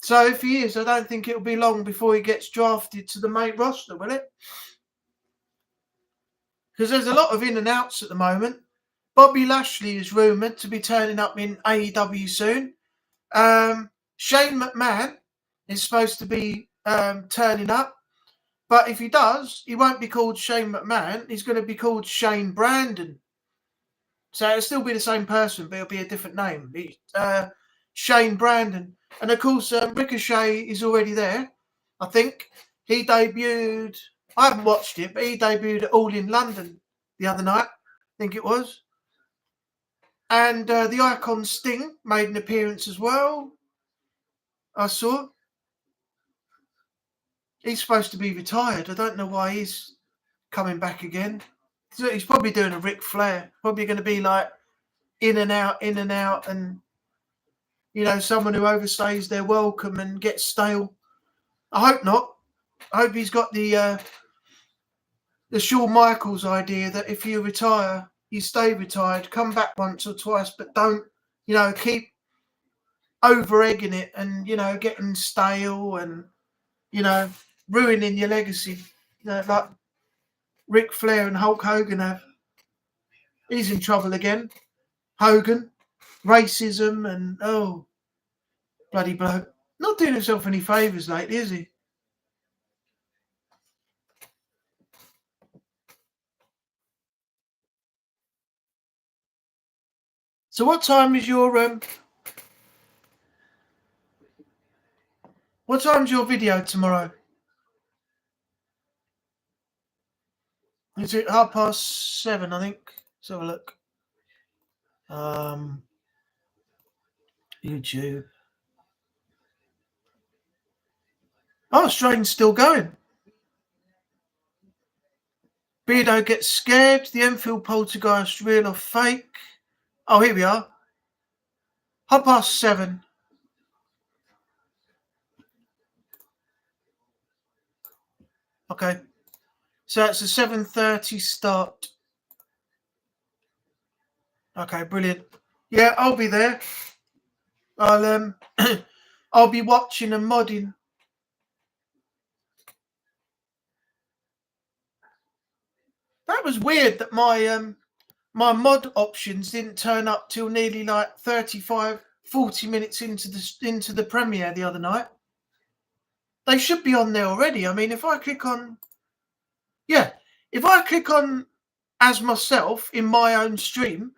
So if he is, I don't think it'll be long before he gets drafted to the main roster, will it? Because there's a lot of in and outs at the moment. Bobby Lashley is rumoured to be turning up in AEW soon. Shane McMahon is supposed to be turning up. But if he does, he won't be called Shane McMahon. He's going to be called Shane Brandon. So it'll still be the same person, but it'll be a different name. Shane Brandon. And of course, Ricochet is already there. I think he debuted. I haven't watched it, but he debuted at All in London the other night. I think it was. And the Icon Sting made an appearance as well. I saw. He's supposed to be retired. I don't know why he's coming back again. So he's probably doing a Ric Flair. Probably going to be like in and out, and you know, someone who overstays their welcome and gets stale. I hope not. I hope he's got the Shawn Michaels idea that if you retire, you stay retired, come back once or twice, but don't, you know, keep over egging it and, you know, getting stale and, you know, ruining your legacy, you know, like Ric Flair and Hulk Hogan have. He's in trouble again. Hogan, racism and, oh, bloody bloke. Not doing himself any favours lately, is he? So what time is your what time's your video tomorrow? Is it 7:30, I think? Let's have a look. YouTube. Oh, Strain's still going. Beardo gets scared. The Enfield poltergeist, real or fake? Oh, here we are. 7:30. Okay. So it's a 7:30 start. Okay, brilliant. Yeah, I'll be there. I'll I'll be watching and modding. That was weird that my my mod options didn't turn up till nearly like 35-40 minutes into the premiere the other night. They should be on there already. I mean, if I click on Yeah. If I click on as myself in my own stream,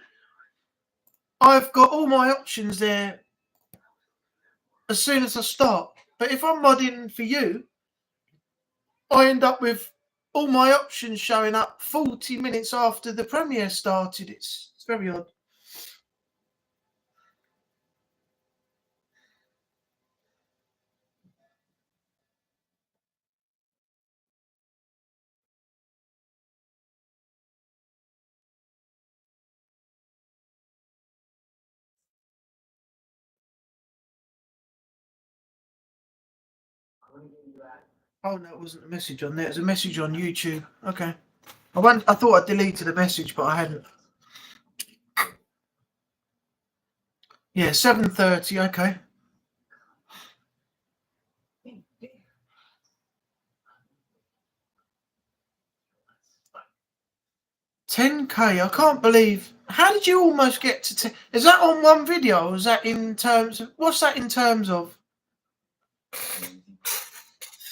I've got all my options there as soon as I start. But if I'm modding for you, I end up with all my options showing up 40 minutes after the premiere started. It's very odd. Oh no, it wasn't a message on there. It was a message on YouTube. Okay. I thought I deleted a message, but I hadn't. Yeah, 7:30. Okay. 10K. I can't believe. How did you almost get to 10? Is that on one video? Or is that in terms of what's that in terms of?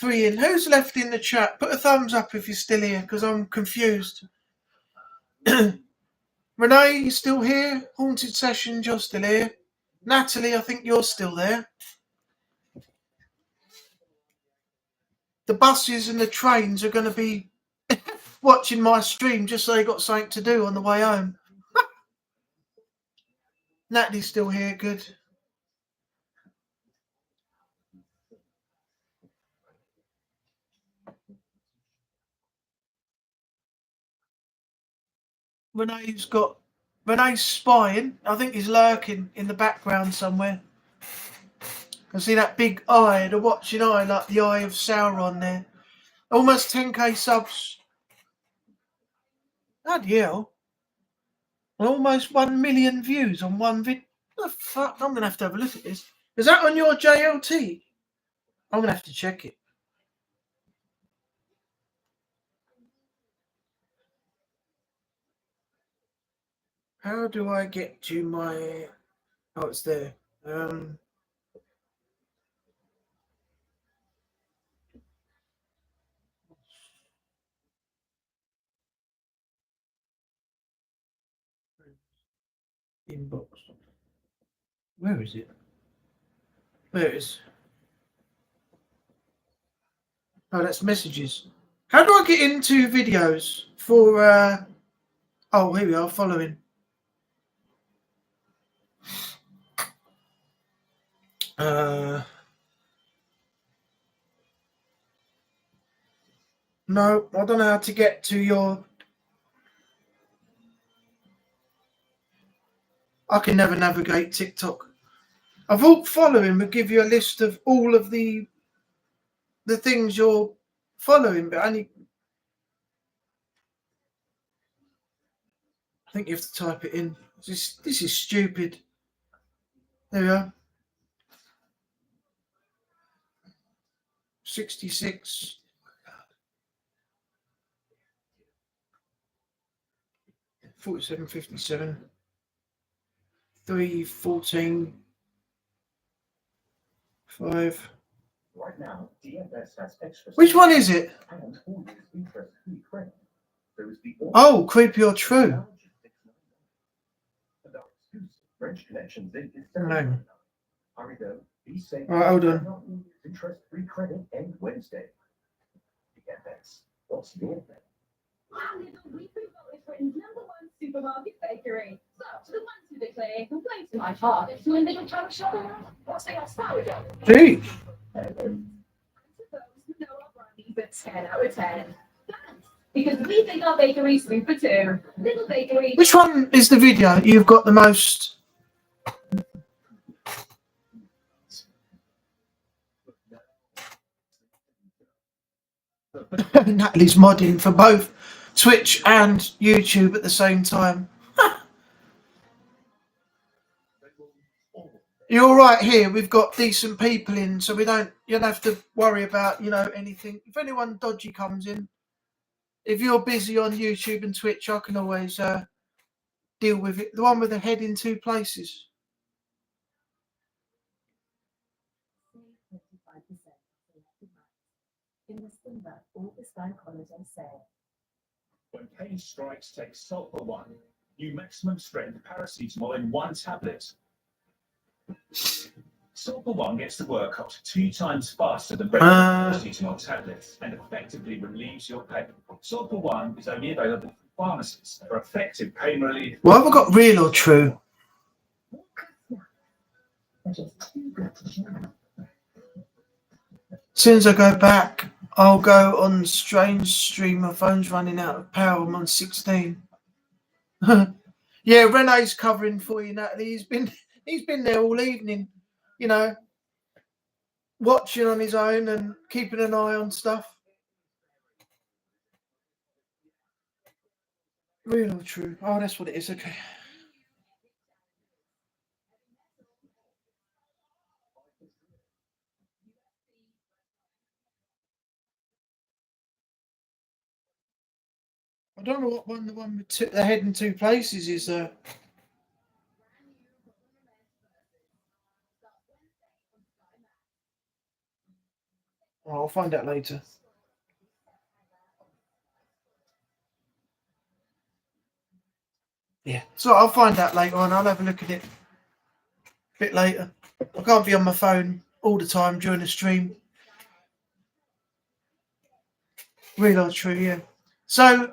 3 in. Who's left in the chat? Put a thumbs up if you're still here, because I'm confused. Renee, you still here? Haunted Sessions, you're still here. Natalie, I think you're still there. The buses and the trains are going to be watching my stream just so they got something to do on the way home. Natalie's still here, good. Renee's spying. I think he's lurking in the background somewhere. I see that big eye, the watching eye, like the eye of Sauron there. Almost 10k subs. Bloody hell. Almost 1 million views on one vid. What the fuck? I'm going to have a look at this. Is that on your JLT? I'm going to have to check it. How do I get to my... Oh, it's there. Inbox. Where is it? There it is. Oh, that's messages. How do I get into videos for... Oh, here we are, following. No, I don't know how to get to your... I can never navigate TikTok. I thought following would give you a list of all of the things you're following, but I think you have to type it in. This is stupid. There we are. 66. $47.57. 314. 5. Right now, DFS has extra. Which one is it? Oh, Creepy or True. French connections in No. be safe. All right, hold on. Interest-free credit and Wednesday. DFS. What's your bet? We've voted Britain's #1 supermarket bakery. So, to the ones who declare complaints to my heart, to a little junk shop, what's the sourdough? Gee. To those who know our brownies at 10 out of 10. Thanks, because we think our bakery's super too. Little bakery. Which one is the video you've got the most? Natalie's modding for both Twitch and YouTube at the same time. You're all right here. We've got decent people in, so you don't have to worry about anything. If anyone dodgy comes in, if you're busy on YouTube and Twitch, I can always deal with it. The one with the head in two places. 25% in the Simba August bank holiday sale. When pain strikes, take Sulfa One. New maximum strength paracetamol in 1 tablet. Sulfa One gets to work up to 2 times faster than regular paracetamol tablets and effectively relieves your pain. Sulfa One is only available from pharmacists for effective pain relief. Well, have I got real or true? As soon as I go back, I'll go on Strange Stream. My phone's running out of power. I'm on 16. Yeah, Rene's covering for you, Natalie. He's been there all evening, you know, watching on his own and keeping an eye on stuff. Real or true? Oh, that's what it is. Okay. I don't know what one the one with the head in 2 places is. Oh, I'll find out later. Yeah, so I'll find out later on. I'll have a look at it a bit later. I can't be on my phone all the time during the stream. Real or true, yeah. So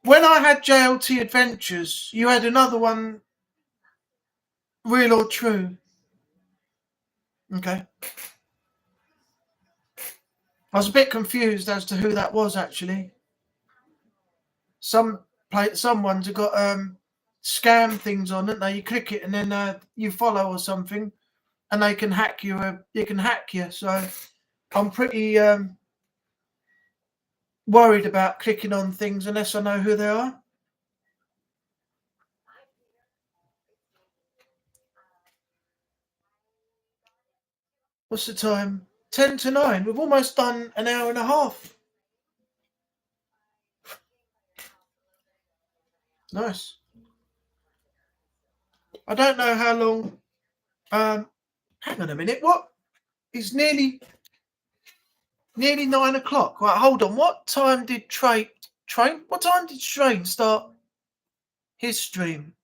when I had JLT Adventures, you had another one, real or true. Okay. I was a bit confused as to who that was actually. Some ones have got scam things on it. Now you click it and then you follow or something, and they can hack you. They can hack you. So I'm pretty worried about clicking on things unless I know who they are. What's the time? 10 to 9. We've almost done an hour and a half. Nice. I don't know how long. Hang on a minute. What? It's nearly 9 o'clock. Right, hold on. What time did Train? What time did Train start his stream?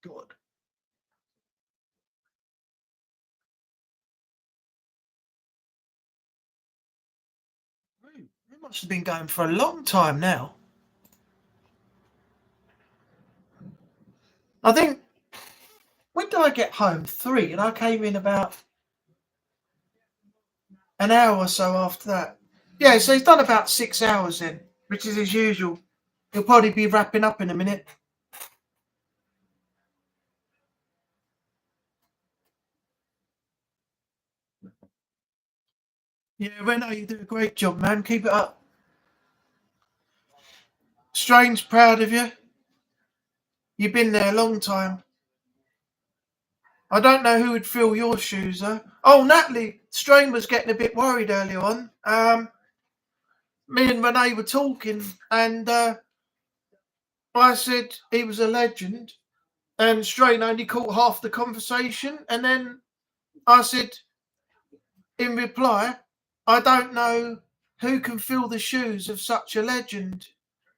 God. It must have been going for a long time now. I think, when did I get home? 3, and I came in about an hour or so after that. Yeah, so he's done about 6 hours then, which is as usual. He'll probably be wrapping up in a minute. Yeah, Reno, you do a great job, man. Keep it up. Strange, proud of you. You've been there a long time. I don't know who would fill your shoes, though. Oh, Natalie, Strain was getting a bit worried earlier on. Me and Renee were talking, and I said he was a legend, and Strain only caught half the conversation. And then I said, in reply, I don't know who can fill the shoes of such a legend.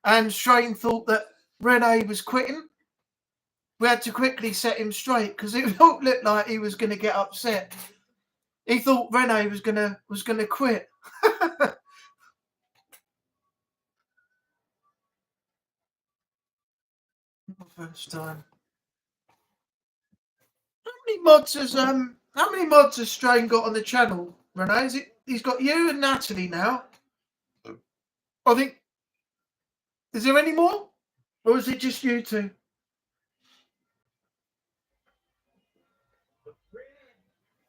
And Strain thought that Renee was quitting. We had to quickly set him straight because it looked like he was going to get upset. He thought Renee was gonna quit. First time. How many mods has Strain got on the channel, Renee? He's got you and Natalie now. I think. Is there any more? Or is it just you two?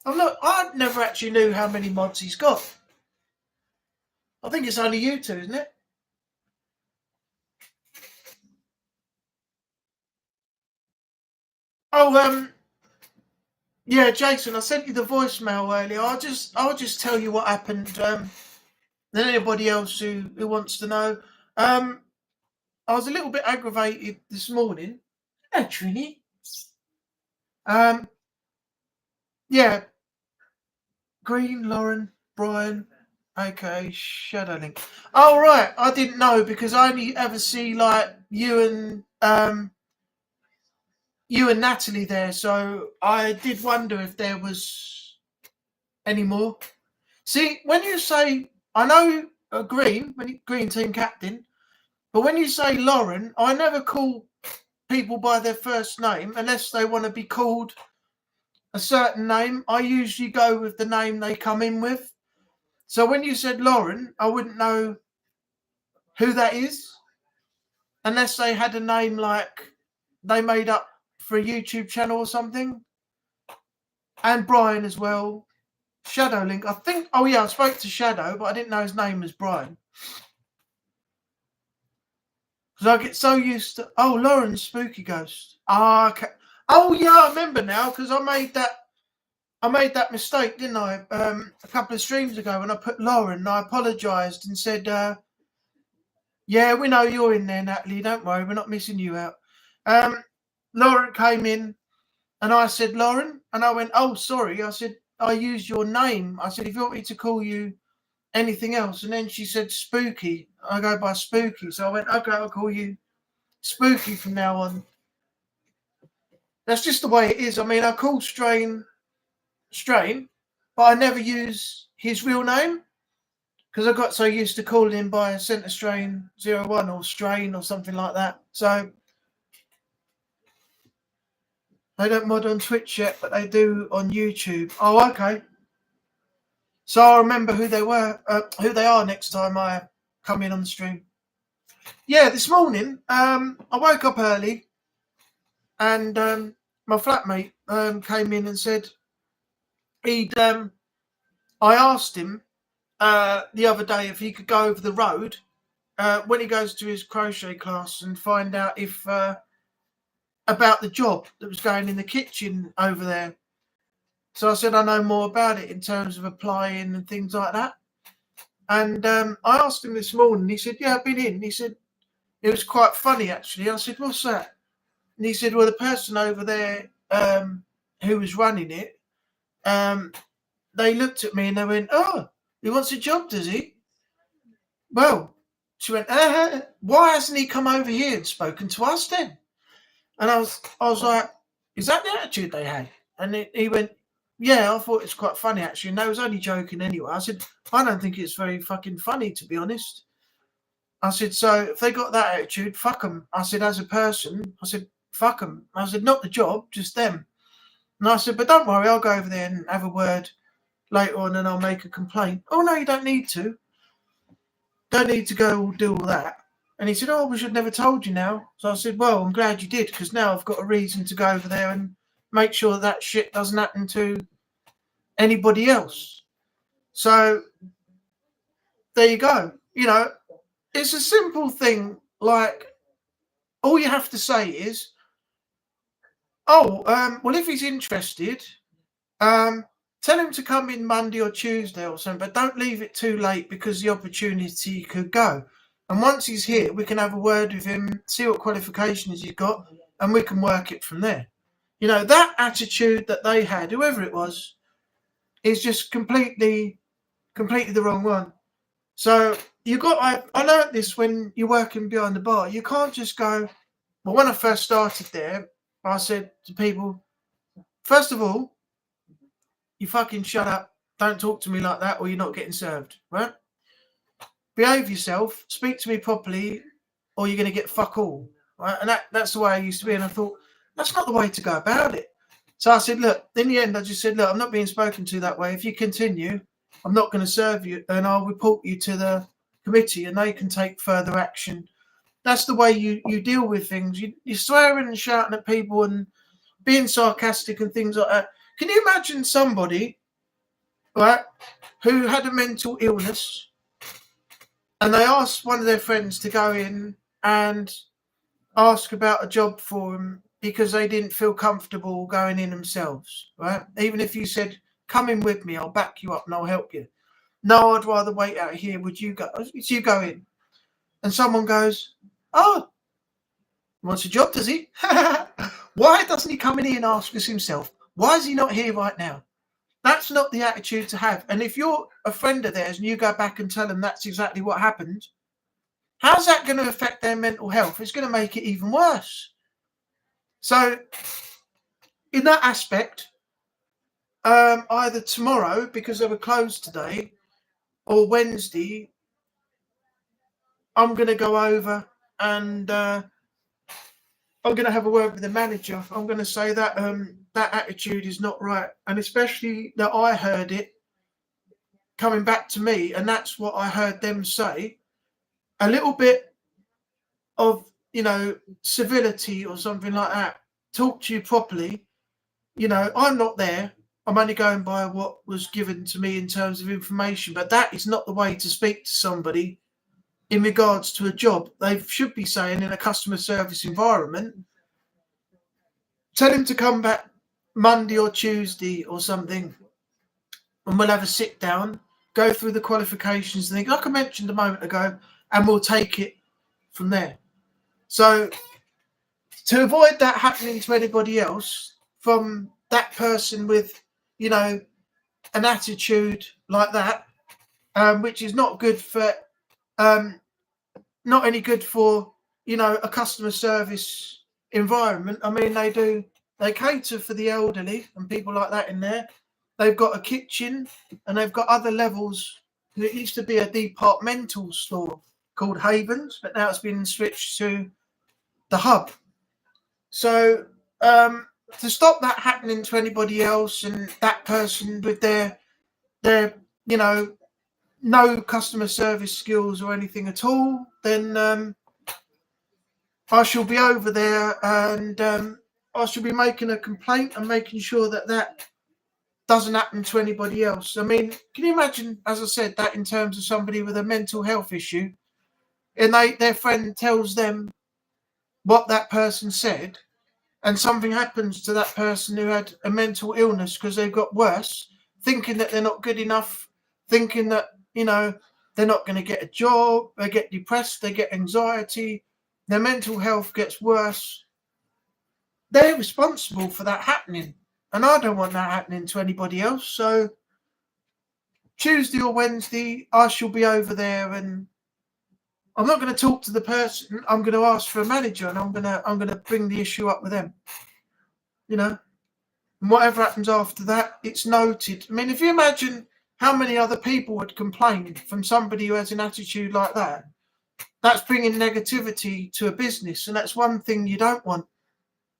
I never actually knew how many mods he's got. I think it's only you two, isn't it? Oh, yeah, Jason, I sent you the voicemail earlier. I'll just tell you what happened. Then anybody else who wants to know. I was a little bit aggravated this morning. Trini. Yeah, Green, Lauren, Brian, aka Shadowlink. Oh right, I didn't know because I only ever see like you and Natalie there, so I did wonder if there was any more. See, when you say, I know Green, Green team captain, but when you say Lauren, I never call people by their first name unless they want to be called a certain name. I usually go with the name they come in with. So when you said Lauren, I wouldn't know who that is unless they had a name like they made up for a YouTube channel or something. And Brian as well. Shadowlink, I think. Oh yeah, I spoke to Shadow, but I didn't know his name was Brian. Because I get so used to. Oh, Lauren's Spooky Ghost. Ah, okay. Oh yeah, I remember now because I made that mistake, didn't I? A couple of streams ago when I put Lauren, I apologised and said, "Yeah, we know you're in there, Natalie. Don't worry, we're not missing you out." Lauren came in, and I said, "Lauren," and I went, "Oh, sorry." I said, "I used your name." I said, "If you want me to call you anything else," and then she said, "Spooky." I go by Spooky, so I went, "Okay, I'll call you Spooky from now on." That's just the way it is. I mean, I call Strain, but I never use his real name because I got so used to calling him by Centre Strain 01 or Strain or something like that. So they don't mod on Twitch yet, but they do on YouTube. Oh, okay. So I'll remember who they who they are next time I come in on the stream. Yeah, this morning I woke up early, and my flatmate came in and said I asked him the other day if he could go over the road when he goes to his crochet class and find out if about the job that was going in the kitchen over there. So I said I know more about it in terms of applying and things like that. And I asked him this morning. He said, "Yeah, I've been in." He said it was quite funny actually. I said, "What's that?" And he said, "Well, the person over there who was running it, they looked at me and they went, 'Oh, he wants a job, does he?' Well," she went, "Why hasn't he come over here and spoken to us then?" And I was like, "Is that the attitude they had?" And he went, "Yeah, I thought it's quite funny actually." And they was only joking anyway. I said, "I don't think it's very fucking funny, to be honest." I said, "So if they got that attitude, fuck them." I said, "As a person," I said, "Fuck them." I said, "Not the job, just them." And I said, "But don't worry, I'll go over there and have a word later on and I'll make a complaint." "Oh, no, you don't need to. Don't need to go do all that." And he said, "Oh, we should have never told you now." So I said, "Well, I'm glad you did, because now I've got a reason to go over there and make sure that shit doesn't happen to anybody else." So there you go. You know, it's a simple thing. Like, all you have to say is, "Oh, well, if he's interested, tell him to come in Monday or Tuesday or something, but don't leave it too late because the opportunity could go. And once he's here, we can have a word with him, see what qualifications he's got, and we can work it from there." You know, that attitude that they had, whoever it was, is just completely the wrong one. So I learned this when you're working behind the bar. You can't just go. Well, when I first started there, I said to people, first of all, you fucking shut up. Don't talk to me like that or you're not getting served, right? Behave yourself, speak to me properly, or you're going to get fuck all, right? And that's the way I used to be. And I thought, that's not the way to go about it. So I said, look, in the end, I just said, look, I'm not being spoken to that way. If you continue, I'm not going to serve you, and I'll report you to the committee and they can take further action. That's the way you deal with things. You're swearing and shouting at people and being sarcastic and things like that. Can you imagine somebody, right, who had a mental illness and they asked one of their friends to go in and ask about a job for them because they didn't feel comfortable going in themselves, right? Even if you said, "Come in with me, I'll back you up and I'll help you." "No, I'd rather wait out here. Would you go?" You go in. And someone goes, "Oh, he wants a job, does he?" Why doesn't he come in here and ask us himself? Why is he not here right now? That's not the attitude to have. And if you're a friend of theirs and you go back and tell them that's exactly what happened, how's that going to affect their mental health? It's going to make it even worse. So in that aspect, either tomorrow, because they were closed today, or Wednesday, I'm going to go over and I'm going to have a word with the manager. I'm going to say that that attitude is not right, and especially that I heard it coming back to me, and that's what I heard them say. A little bit of, civility or something like that. Talk to you properly. I'm not there. I'm only going by what was given to me in terms of information, but that is not the way to speak to somebody in regards to a job. They should be saying in a customer service environment, tell him to come back Monday or Tuesday or something, and we'll have a sit down, go through the qualifications and things, like I mentioned a moment ago, and we'll take it from there. So to avoid that happening to anybody else, from that person with, an attitude like that, which is not good for, not any good for, a customer service environment. I mean, they cater for the elderly and people like that in there. They've got a kitchen and they've got other levels. It used to be a departmental store called Havens, but now it's been switched to the Hub. So to stop that happening to anybody else, and that person with their no customer service skills or anything at all, then I shall be over there and I shall be making a complaint and making sure that that doesn't happen to anybody else. I mean, can you imagine, as I said, that in terms of somebody with a mental health issue, and their friend tells them what that person said, and something happens to that person who had a mental illness because they've got worse, thinking that they're not good enough, thinking that, they're not going to get a job, they get depressed, they get anxiety, their mental health gets worse. They're responsible for that happening. And I don't want that happening to anybody else. So Tuesday or Wednesday, I shall be over there, and I'm not going to talk to the person. I'm going to ask for a manager, and I'm going to bring the issue up with them. And whatever happens after that, it's noted. I mean, if you imagine how many other people would complain from somebody who has an attitude like that, that's bringing negativity to a business, and that's one thing you don't want.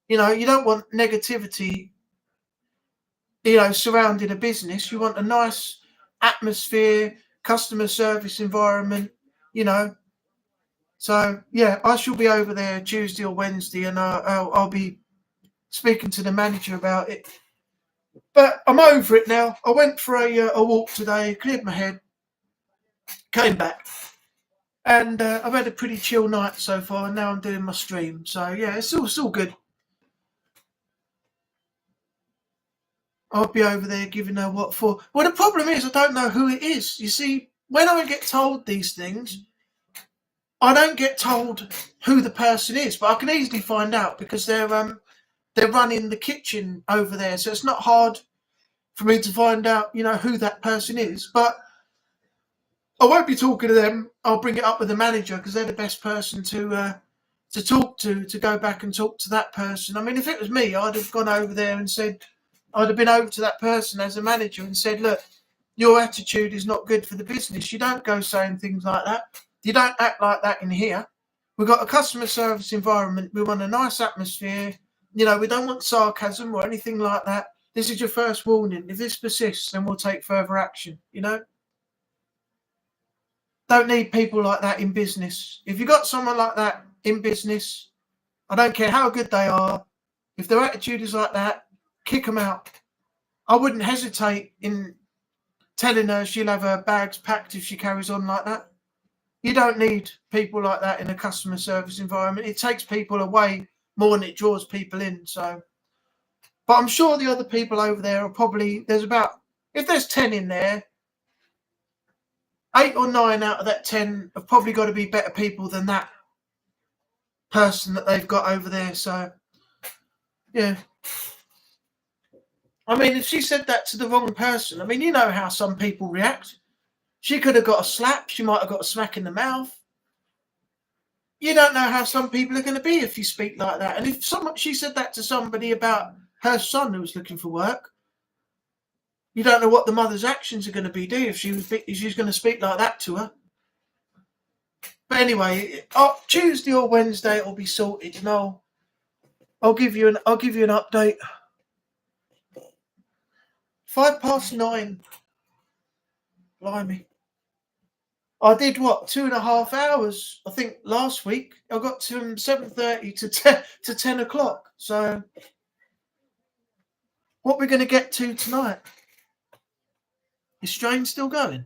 You don't want negativity, surrounding a business. You want a nice atmosphere, customer service environment, So, yeah, I shall be over there Tuesday or Wednesday, and I'll be speaking to the manager about it. But I'm over it now. I went for a walk today, cleared my head, came back, and I've had a pretty chill night so far, and now I'm doing my stream. So, yeah, it's all good. I'll be over there giving her what for. Well, the problem is I don't know who it is. You see, when I get told these things, I don't get told who the person is, but I can easily find out because they're running the kitchen over there. So it's not hard for me to find out, who that person is. But I won't be talking to them. I'll bring it up with the manager because they're the best person to talk to go back and talk to that person. I mean, if it was me, I'd have gone over there and said, I'd have been over to that person as a manager and said, look, your attitude is not good for the business. You don't go saying things like that. You don't act like that in here. We've got a customer service environment. We want a nice atmosphere. We don't want sarcasm or anything like that. This is your first warning. If this persists, then we'll take further action, Don't need people like that in business. If you've got someone like that in business, I don't care how good they are. If their attitude is like that, kick them out. I wouldn't hesitate in telling her she'll have her bags packed if she carries on like that. You don't need people like that in a customer service environment. It takes people away more than it draws people in. So, but I'm sure the other people over there are probably, if there's 10 in there, 8 or 9 out of that 10 have probably got to be better people than that person that they've got over there. So, yeah. I mean, if she said that to the wrong person, I mean, you know how some people react. She could have got a slap. She might have got a smack in the mouth. You don't know how some people are going to be if you speak like that. And if she said that to somebody about her son who was looking for work, you don't know what the mother's actions are going to be, do you? If she's going to speak like that to her. But anyway, Tuesday or Wednesday it'll be sorted, and I'll give you an update. 9:05. Blimey. I did what, 2.5 hours, I think, last week. I got to 7:30 to 10 o'clock. So what we're going to get to tonight? Is Strain still going?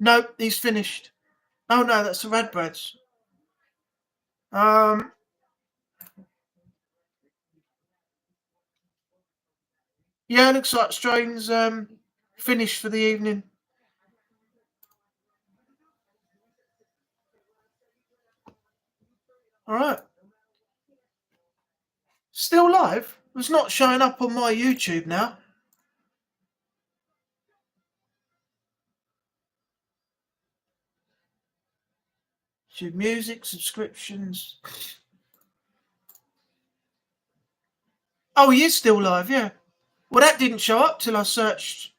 No, he's finished. Oh no, that's the Radbrads. Yeah, it looks like Strain's finished for the evening. All right. Still live? It's not showing up on my YouTube now. YouTube music, subscriptions. Oh, he is still live, yeah. Well, that didn't show up till I searched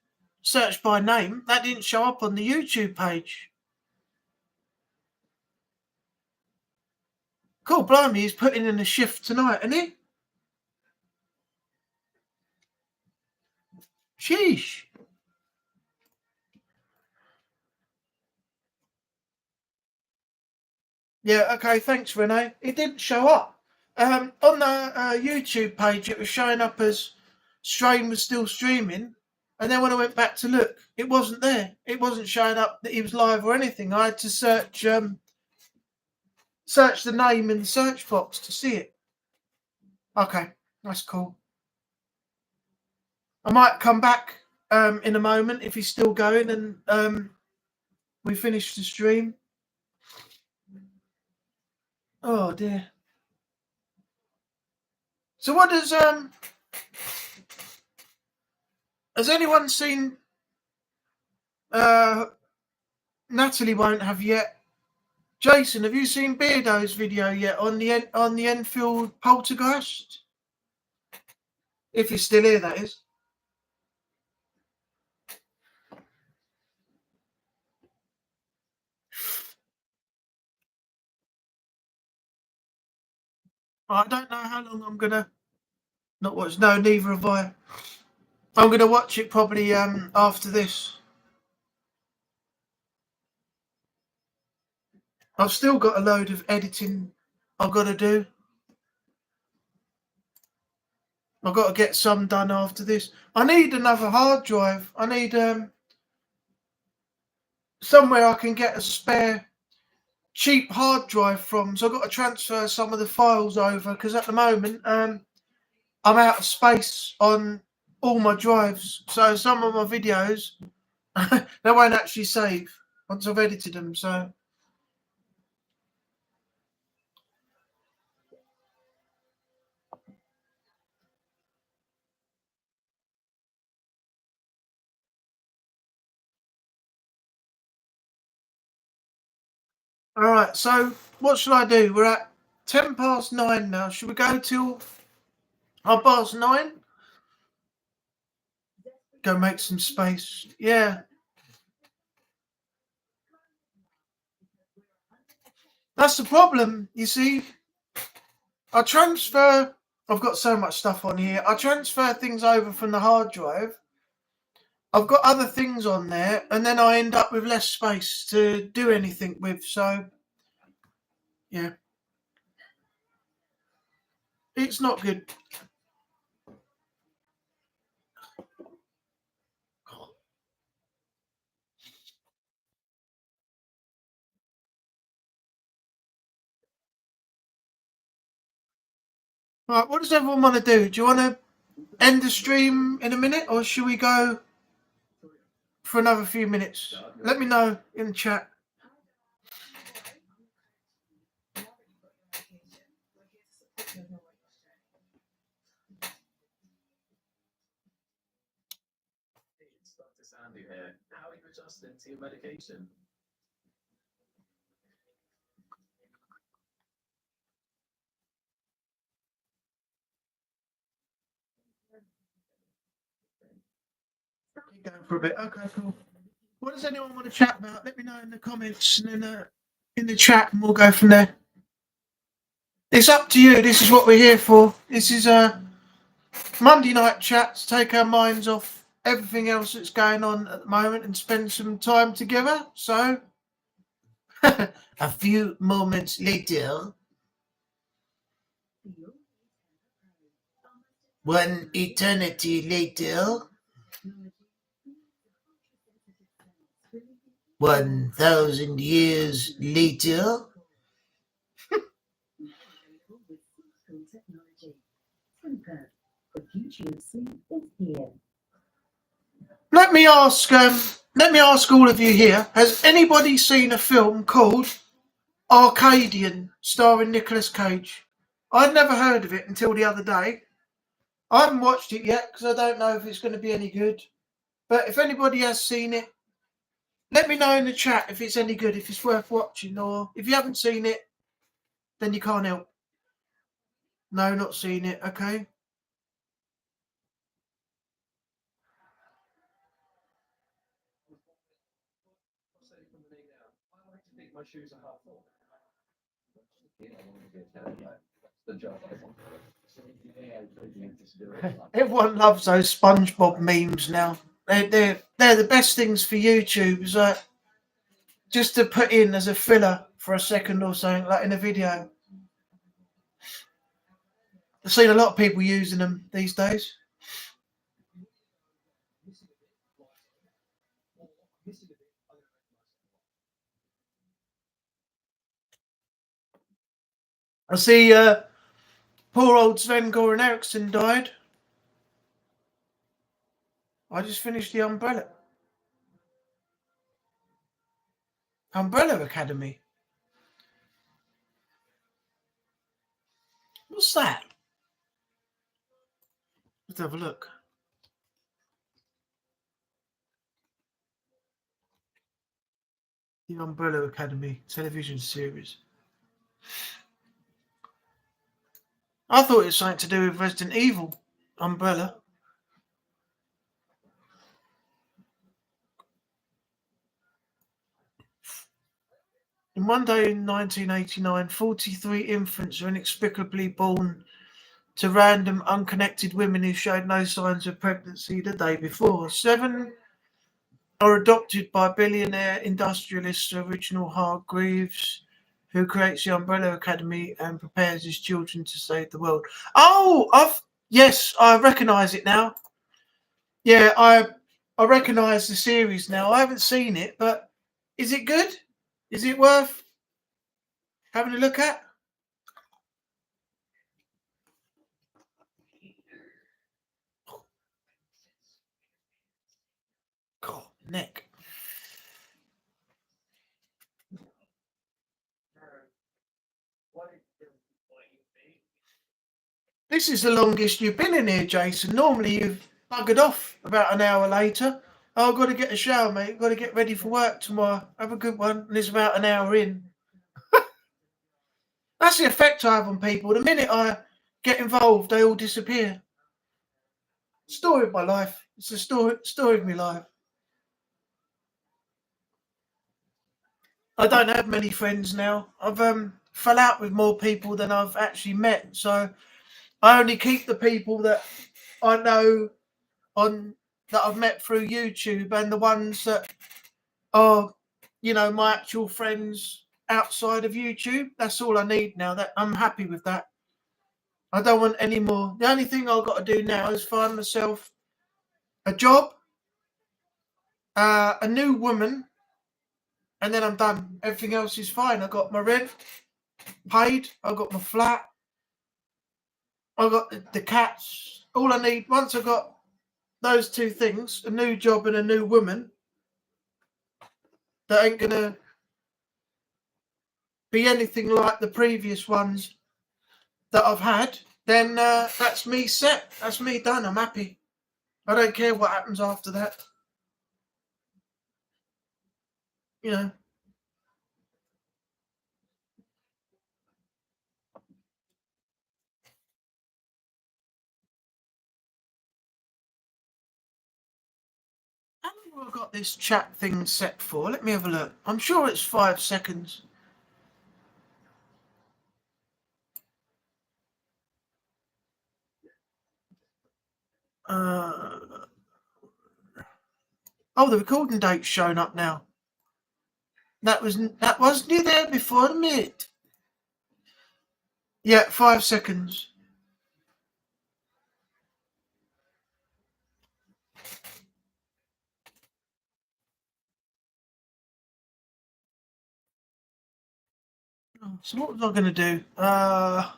by name. That didn't show up on the YouTube page. Cool, blimey, he's putting in a shift tonight, isn't he? Sheesh. Yeah, okay, thanks, Renee. It didn't show up. On the YouTube page, it was showing up as Strain was still streaming. And then when I went back to look, it wasn't there. It wasn't showing up that he was live or anything. I had to search the name in the search box to see it. Okay, that's cool. I might come back in a moment if he's still going and we finish the stream. Oh dear. So what does has anyone seen Natalie won't have yet. Jason, have you seen Beardo's video yet on the Enfield Poltergeist? If you're still here, that is. I don't know how long I'm gonna not watch. No, neither have I. I'm gonna watch it probably after this. I've still got a load of editing I've got to do. I've got to get some done after this. I need another hard drive. I need somewhere I can get a spare cheap hard drive from. So I've got to transfer some of the files over because at the moment I'm out of space on all my drives. So some of my videos they won't actually save once I've edited them. So all right, so what should I do? We're at 9:10 now. Should we go till 9:30? Go make some space. Yeah. That's the problem, you see. I've got so much stuff on here. I transfer things over from the hard drive. I've got other things on there, and then I end up with less space to do anything with. So, yeah. It's not good. Right, what does everyone want to do? Do you want to end the stream in a minute, or should we go for another few minutes? Let me know in the chat. than to your medication. Keep going for a bit. Okay, cool. What does anyone want to chat about? Let me know in the comments and then in the chat, and we'll go from there. It's up to you. This is what we're here for. This is a Monday night chat to take our minds off everything else that's going on at the moment and spend some time together. So, a few moments later, one eternity later, 1,000 years later. Let me ask all of you here: has anybody seen a film called Arcadian, starring Nicolas Cage? I'd never heard of it until the other day. I haven't watched it yet because I don't know if it's going to be any good. But if anybody has seen it, let me know in the chat if it's any good, if it's worth watching, or if you haven't seen it, then you can't help. No, not seen it. Okay. My shoes are half full. Everyone loves those SpongeBob memes now. They're the best things for YouTube. Is just to put in as a filler for a second or something, like in a video. I've seen a lot of people using them these days. I see poor old Sven-Goran Eriksson died. I just finished the Umbrella Academy. What's that? Let's have a look. The Umbrella Academy television series. I thought it was something to do with Resident Evil. Umbrella. In one day in 1989, 43 infants were inexplicably born to random, unconnected women who showed no signs of pregnancy the day before. 7 are adopted by billionaire industrialist Reginald Hargreaves, who creates the Umbrella Academy and prepares his children to save the world. Oh, I recognise it now. Yeah, I recognise the series now. I haven't seen it, but is it good? Is it worth having a look at? God, neck. This is the longest you've been in here, Jason. Normally you've buggered off about an hour later. Oh, I've got to get a shower, mate. Got to get ready for work tomorrow. Have a good one. And it's about an hour in. That's the effect I have on people. The minute I get involved, they all disappear. Story of my life. It's the story of my life. I don't have many friends now. I've fell out with more people than I've actually met. So I only keep the people that I know that I've met through YouTube, and the ones that are, my actual friends outside of YouTube. That's all I need now. That I'm happy with that. I don't want any more. The only thing I've got to do now is find myself a job, a new woman, and then I'm done. Everything else is fine. I got my rent paid. I got my flat. I got the cats. All I need, once I got those two things, a new job and a new woman that ain't gonna be anything like the previous ones that I've had, then that's me set. That's me done. I'm happy. I don't care what happens after that. you know. How long have I got this chat thing set for? Let me have a look. I'm sure it's 5 seconds. Oh, the recording date's showing up now. That wasn't there before a minute. Yeah, 5 seconds. So what was I going to do? Well,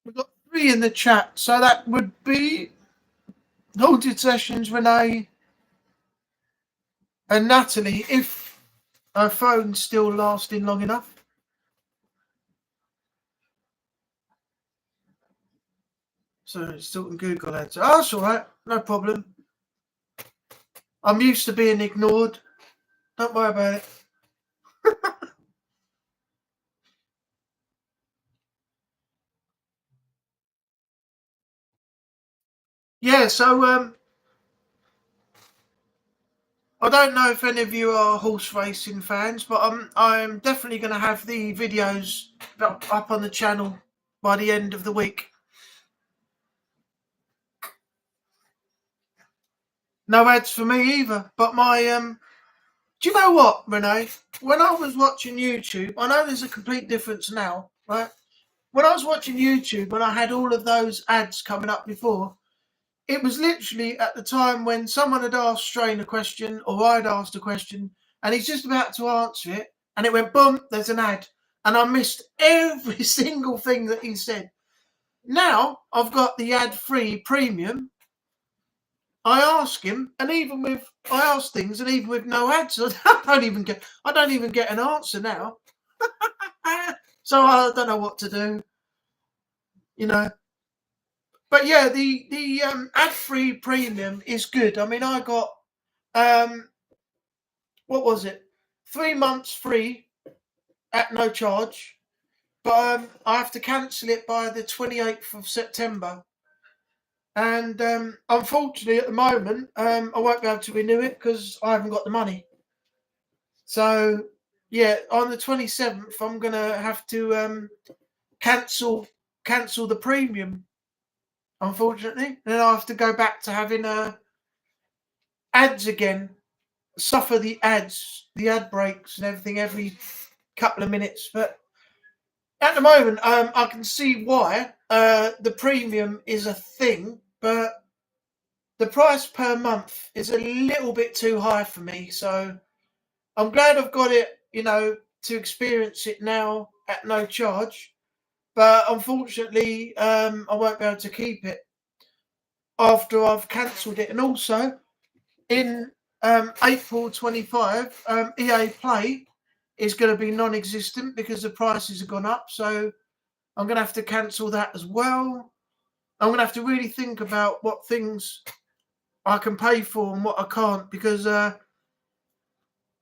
we've got 3 in the chat, so that would be Haunted Sessions, Renee, and Natalie, if her phone's still lasting long enough. So it's still in Google Ads. Oh, that's all right. No problem. I'm used to being ignored. Don't worry about it. Yeah, so I don't know if any of you are horse racing fans, but I'm definitely going to have the videos up on the channel by the end of the week. No ads for me either. But my do you know what, Renee? When I was watching YouTube, I know there's a complete difference now, right? When I was watching YouTube, when I had all of those ads coming up before, it was literally at the time when someone had asked Strain a question or I'd asked a question and he's just about to answer it and it went boom, there's an ad. And I missed every single thing that he said. Now I've got the ad-free premium. I ask him, and I ask things, and even with no ads, I don't even get an answer now. So I don't know what to do, you know. But yeah, the ad-free premium is good. I mean, I got what was it? 3 months free at no charge, but I have to cancel it by the 28th of September. And unfortunately, at the moment, I won't be able to renew it because I haven't got the money. So, yeah, on the 27th, I'm going to have to cancel the premium, unfortunately. Then I'll have to go back to having ads again, suffer the ads, the ad breaks and everything every couple of minutes. But at the moment, I can see why the premium is a thing, but the price per month is a little bit too high for me. So I'm glad I've got it, you know, to experience it now at no charge. But unfortunately, I won't be able to keep it after I've cancelled it. And also, in April 25, EA Play is going to be non-existent because the prices have gone up. So I'm going to have to cancel that as well. I'm going to have to really think about what things I can pay for and what I can't, because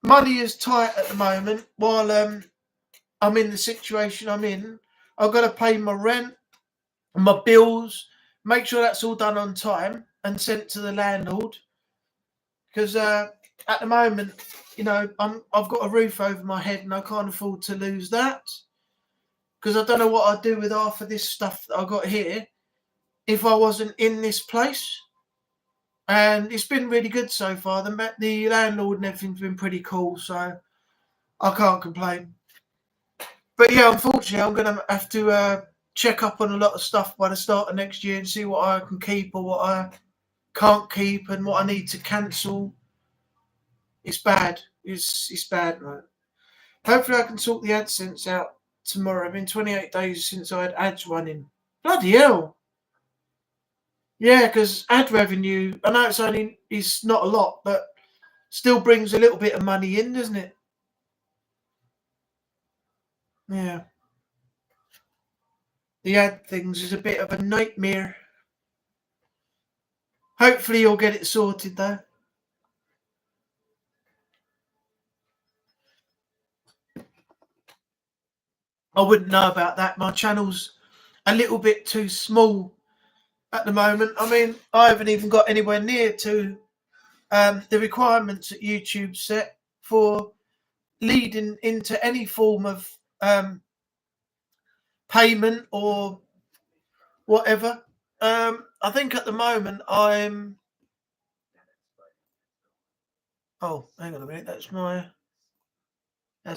money is tight at the moment while I'm in the situation I'm in. I've got to pay my rent, my bills, make sure that's all done on time and sent to the landlord. Because at the moment, you know, I've got a roof over my head and I can't afford to lose that. Because I don't know what I'd do with half of this stuff that I got here if I wasn't in this place. And it's been really good so far. The landlord and everything's been pretty cool, so I can't complain. But yeah, unfortunately, I'm going to have to check up on a lot of stuff by the start of next year and see what I can keep or what I can't keep and what I need to cancel. It's bad. It's bad, right? Hopefully I can sort the AdSense out tomorrow. It's been 28 days since I had ads running. Bloody hell. Yeah, because ad revenue, I know it's not a lot, but still brings a little bit of money in, doesn't it? Yeah. the ad things is a bit of a nightmare. Hopefully you'll get it sorted though. I wouldn't know about that. My channel's a little bit too small at the moment. I mean, I haven't even got anywhere near to the requirements that YouTube set for leading into any form of payment or whatever. I think at the moment I'm... Oh, hang on a minute. That's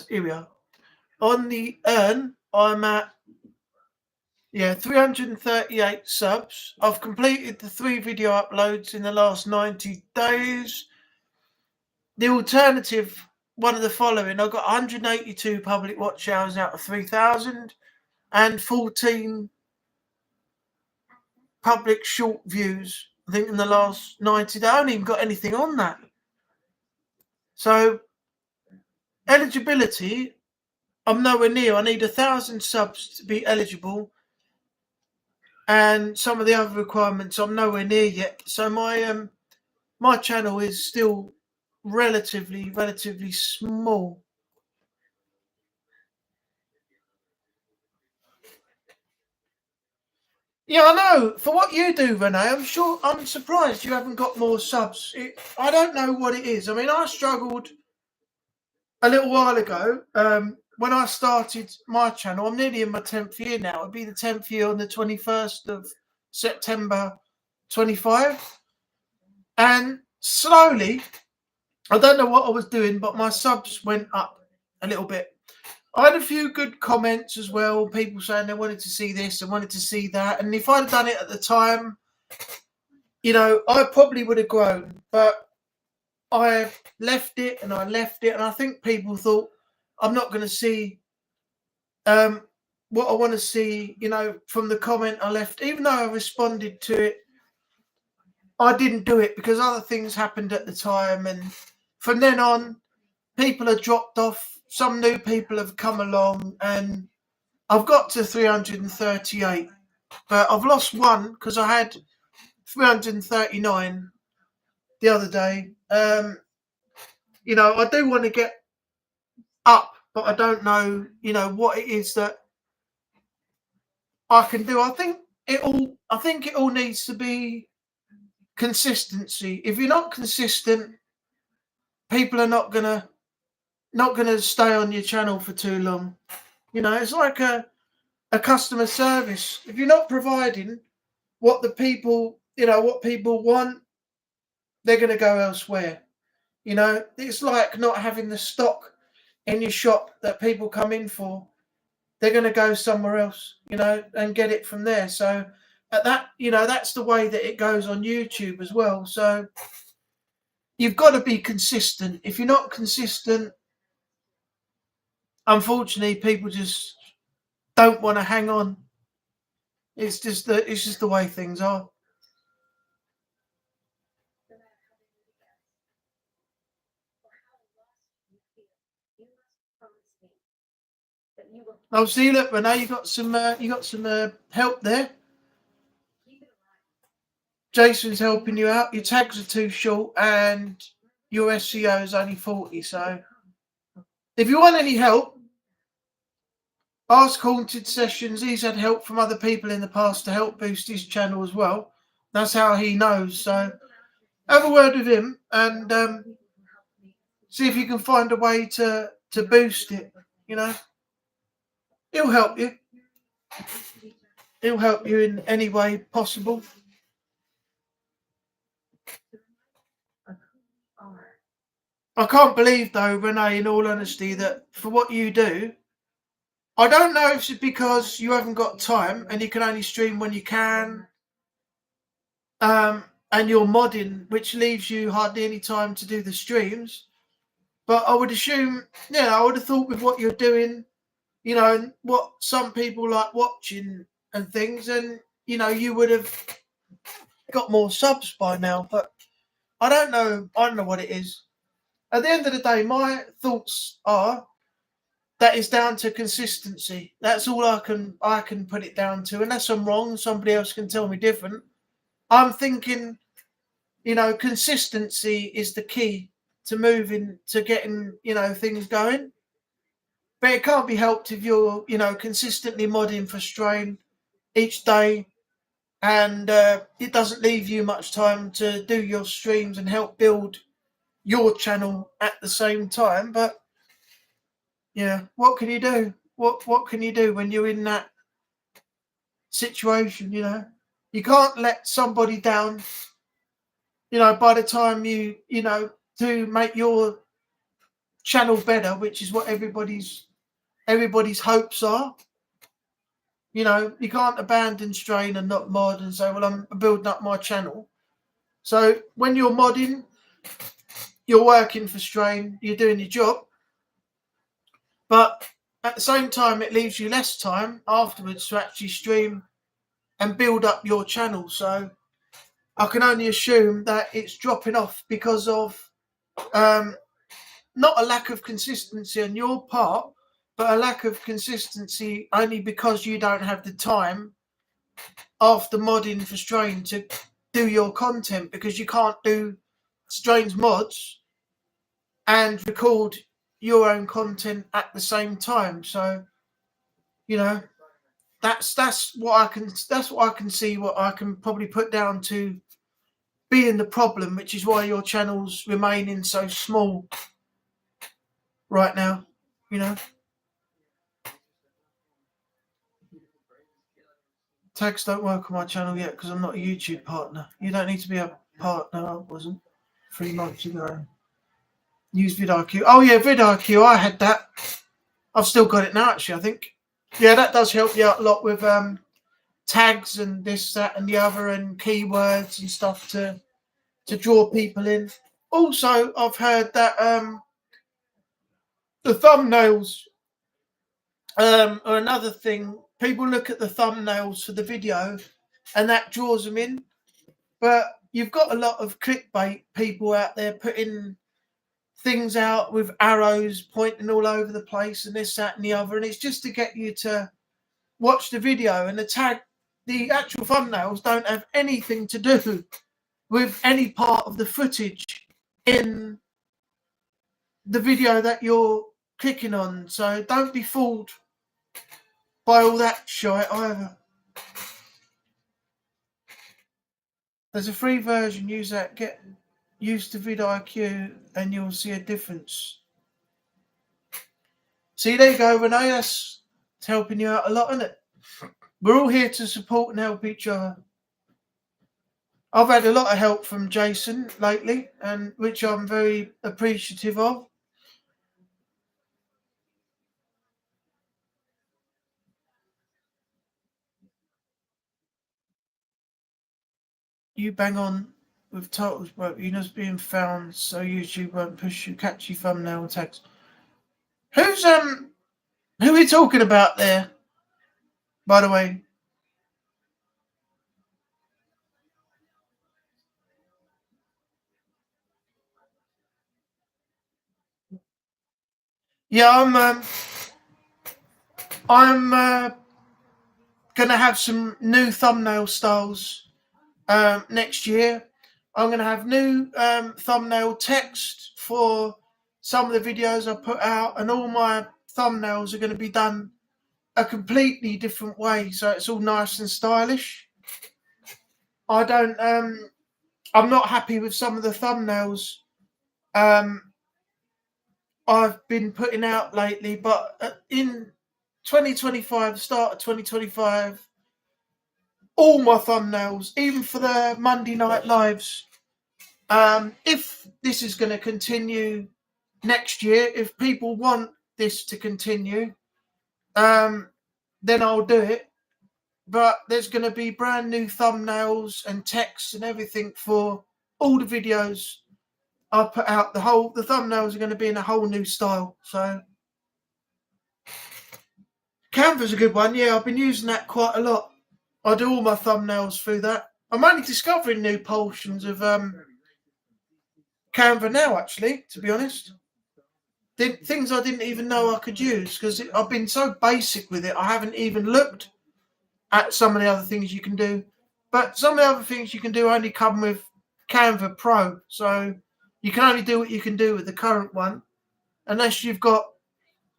here we are. On the earn, I'm at 338 subs. I've completed the 3 video uploads in the last 90 days. The alternative, one of the following, I've got 182 public watch hours out of 3,000 and 14 public short views, I think, in the last 90 days. I haven't even got anything on that. So, eligibility, I'm nowhere near. I need 1,000 subs to be eligible. And some of the other requirements I'm nowhere near yet. So my channel is still relatively small. Yeah, I know. For what you do, Renee, I'm surprised you haven't got more subs. I don't know what it is. I mean, I struggled a little while ago when I started my channel. I'm nearly in my 10th year now. It'll be the 10th year on the 21st of September 25. And slowly, I don't know what I was doing, but my subs went up a little bit. I had a few good comments as well, people saying they wanted to see this and wanted to see that. And if I'd have done it at the time, you know, I probably would have grown. But I left it and I left it. And I think people thought I'm not going to see what I want to see, you know, from the comment I left. Even though I responded to it, I didn't do it because other things happened at the time. And from then on, people have dropped off. Some new people have come along, and I've got to 338, but I've lost one because I had 339 the other day. You know, I do want to get up, but I don't know, you know, what it is that I can do. I think it all needs to be consistency. If you're not consistent, people are not gonna stay on your channel for too long. You know, it's like a customer service. If you're not providing what the people, you know, what people want, they're going to go elsewhere. You know, it's like not having the stock in your shop that people come in for. They're going to go somewhere else, you know, and get it from there. So at that, you know, that's the way that it goes on YouTube as well. So you've got to be consistent. If you're not consistent, unfortunately, people just don't want to hang on. It's just the way things are. Oh, see, look, Renee, you got some help there. Jason's helping you out. Your tags are too short, and your SEO is only 40. So, if you want any help, ask Haunted Sessions. He's had help from other people in the past to help boost his channel as well. That's how he knows. So, have a word with him and see if you can find a way to boost it. You know, he'll help you. He'll help you in any way possible. I can't believe, though, Renee, in all honesty, that for what you do, I don't know if it's because you haven't got time and you can only stream when you can, and you're modding, which leaves you hardly any time to do the streams. But I would assume, I would have thought with what you're doing, you know, and what some people like watching and things, and, you know, you would have got more subs by now. But I don't know what it is. At the end of the day, my thoughts are that is down to consistency. That's all I can put it down to. Unless I'm wrong, somebody else can tell me different. I'm thinking, consistency is the key to moving, to getting, things going. But it can't be helped if you're, consistently modding for Strain each day, and it doesn't leave you much time to do your streams and help build your channel at the same time. But what can you do? What can you do when you're in that situation? You can't let somebody down. By the time you to make your channel better, which is what everybody's hopes are. You can't abandon Strain and not mod and say, well, I'm building up my channel. So when you're modding, you're working for Strain, you're doing your job. But at the same time, it leaves you less time afterwards to actually stream and build up your channel. So I can only assume that it's dropping off because of not a lack of consistency on your part, but a lack of consistency only because you don't have the time after modding for Strain to do your content, because you can't do Strain's mods and record your own content at the same time. So, that's what I can see, what I can probably put down to being the problem, which is why your channel's remaining so small right now, Tags don't work on my channel yet because I'm not a YouTube partner. You don't need to be a partner. I wasn't 3 months ago. Use vidIQ. Oh yeah, vidIQ. I had that. I've still got it now, actually, I think. Yeah, that does help you out a lot with tags and this, that, and the other, and keywords and stuff to draw people in. Also, I've heard that the thumbnails are another thing. People look at the thumbnails for the video and that draws them in. But you've got a lot of clickbait people out there putting things out with arrows pointing all over the place and this, that, and the other. And it's just to get you to watch the video, and the actual thumbnails don't have anything to do with any part of the footage in the video that you're clicking on. So don't be fooled by all that shite either. There's a free version. Use that. Get used to vidIQ and you'll see a difference. See, there you go, Renee. That's helping you out a lot, isn't it? We're all here to support and help each other. I've had a lot of help from Jason lately, and which I'm very appreciative of. You bang on with titles, but you're not being found, so YouTube won't push you catchy thumbnail tags. Who are we talking about there, by the way? Yeah, I'm gonna have some new thumbnail styles next year. I'm gonna have new thumbnail text for some of the videos I put out, and all my thumbnails are going to be done a completely different way, so it's all nice and stylish. I'm not happy with some of the thumbnails I've been putting out lately, but in 2025, start of 2025, all my thumbnails, even for the Monday night lives, if this is going to continue next year, if people want this to continue, then I'll do it. But there's going to be brand new thumbnails and text and everything for all the videos I put out. The thumbnails are going to be in a whole new style. So Canva's a good one. Yeah, I've been using that quite a lot. I do all my thumbnails through that. I'm only discovering new portions of Canva now, actually, to be honest. things I didn't even know I could use because I've been so basic with it. I haven't even looked at some of the other things you can do. But some of the other things you can do only come with Canva Pro. So you can only do what you can do with the current one, unless you've got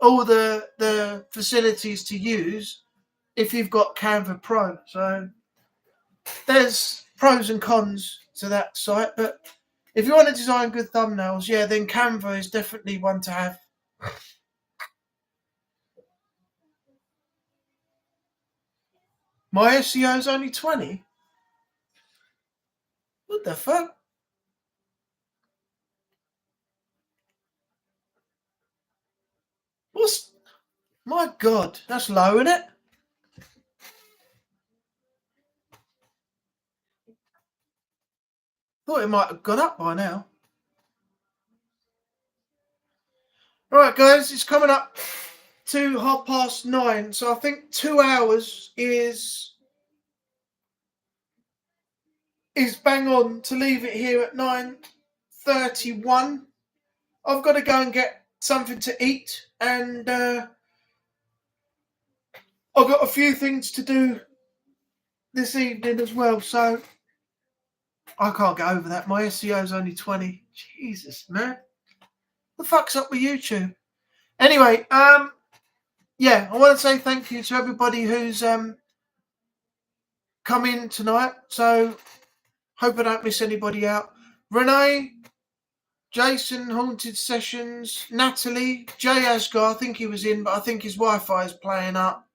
all the facilities to use if you've got Canva Pro. So there's pros and cons to that site. But if you want to design good thumbnails, yeah, then Canva is definitely one to have. My SEO is only 20. What the fuck? What's... My God, that's low, isn't it? Thought it might have gone up by now. Alright guys, it's coming up to 9:30, so I think 2 hours is bang on to leave it here at 9:31. I've got to go and get something to eat, and I've got a few things to do this evening as well, so I can't get over that. My SEO's only 20. Jesus, man. The fuck's up with YouTube? Anyway, yeah, I want to say thank you to everybody who's come in tonight. So hope I don't miss anybody out. Renee, Jason, Haunted Sessions, Natalie, Jay Asgar, I think he was in, but I think his Wi-Fi is playing up.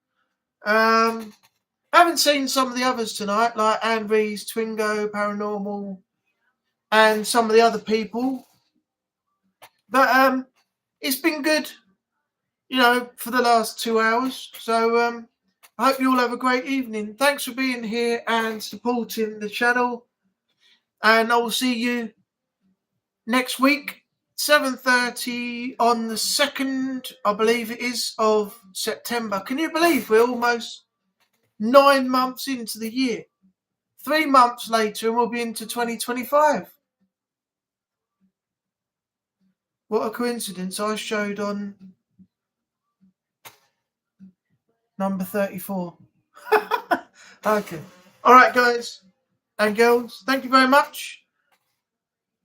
Haven't seen some of the others tonight, like Anne Rees, Twingo, Paranormal, and some of the other people. But it's been good, you know, for the last 2 hours. So I hope you all have a great evening. Thanks for being here and supporting the channel. And I will see you next week, 7:30 on the 2nd, I believe it is, of September. Can you believe we're almost 9 months into the year? 3 months later and we'll be into 2025. What a coincidence. I showed on number 34. Okay. All right, guys and girls. Thank you very much.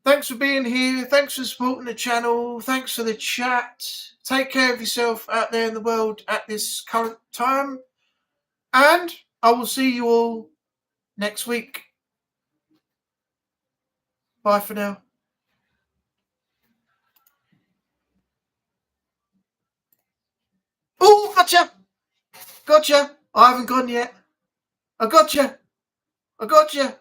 Thanks for being here. Thanks for supporting the channel. Thanks for the chat. Take care of yourself out there in the world at this current time. And I will see you all next week. Bye for now. Oh, gotcha. Gotcha. I haven't gone yet. I gotcha. I gotcha.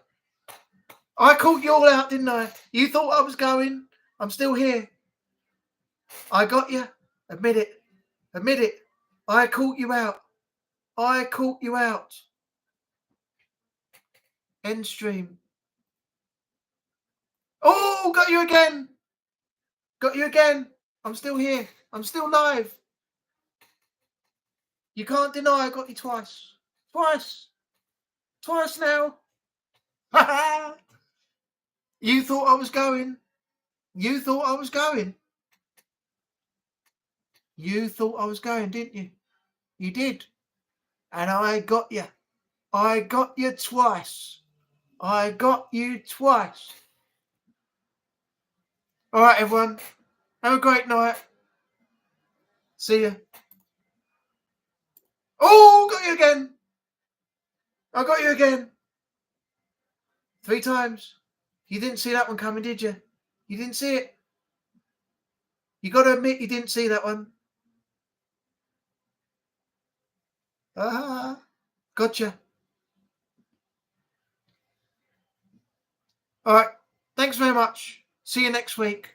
I caught you all out, didn't I? You thought I was going. I'm still here. I got you. Admit it. Admit it. I caught you out. I caught you out. End stream. Oh, got you again. Got you again. I'm still here. I'm still live. You can't deny I got you twice. Twice. Twice now. You thought I was going. You thought I was going. You thought I was going, didn't you? You did. And I got you. I got you twice. I got you twice. All right, everyone. Have a great night. See ya. Oh, got you again. I got you again. 3 times. You didn't see that one coming, did you? You didn't see it. You got to admit you didn't see that one. Gotcha. All right. Thanks very much. See you next week.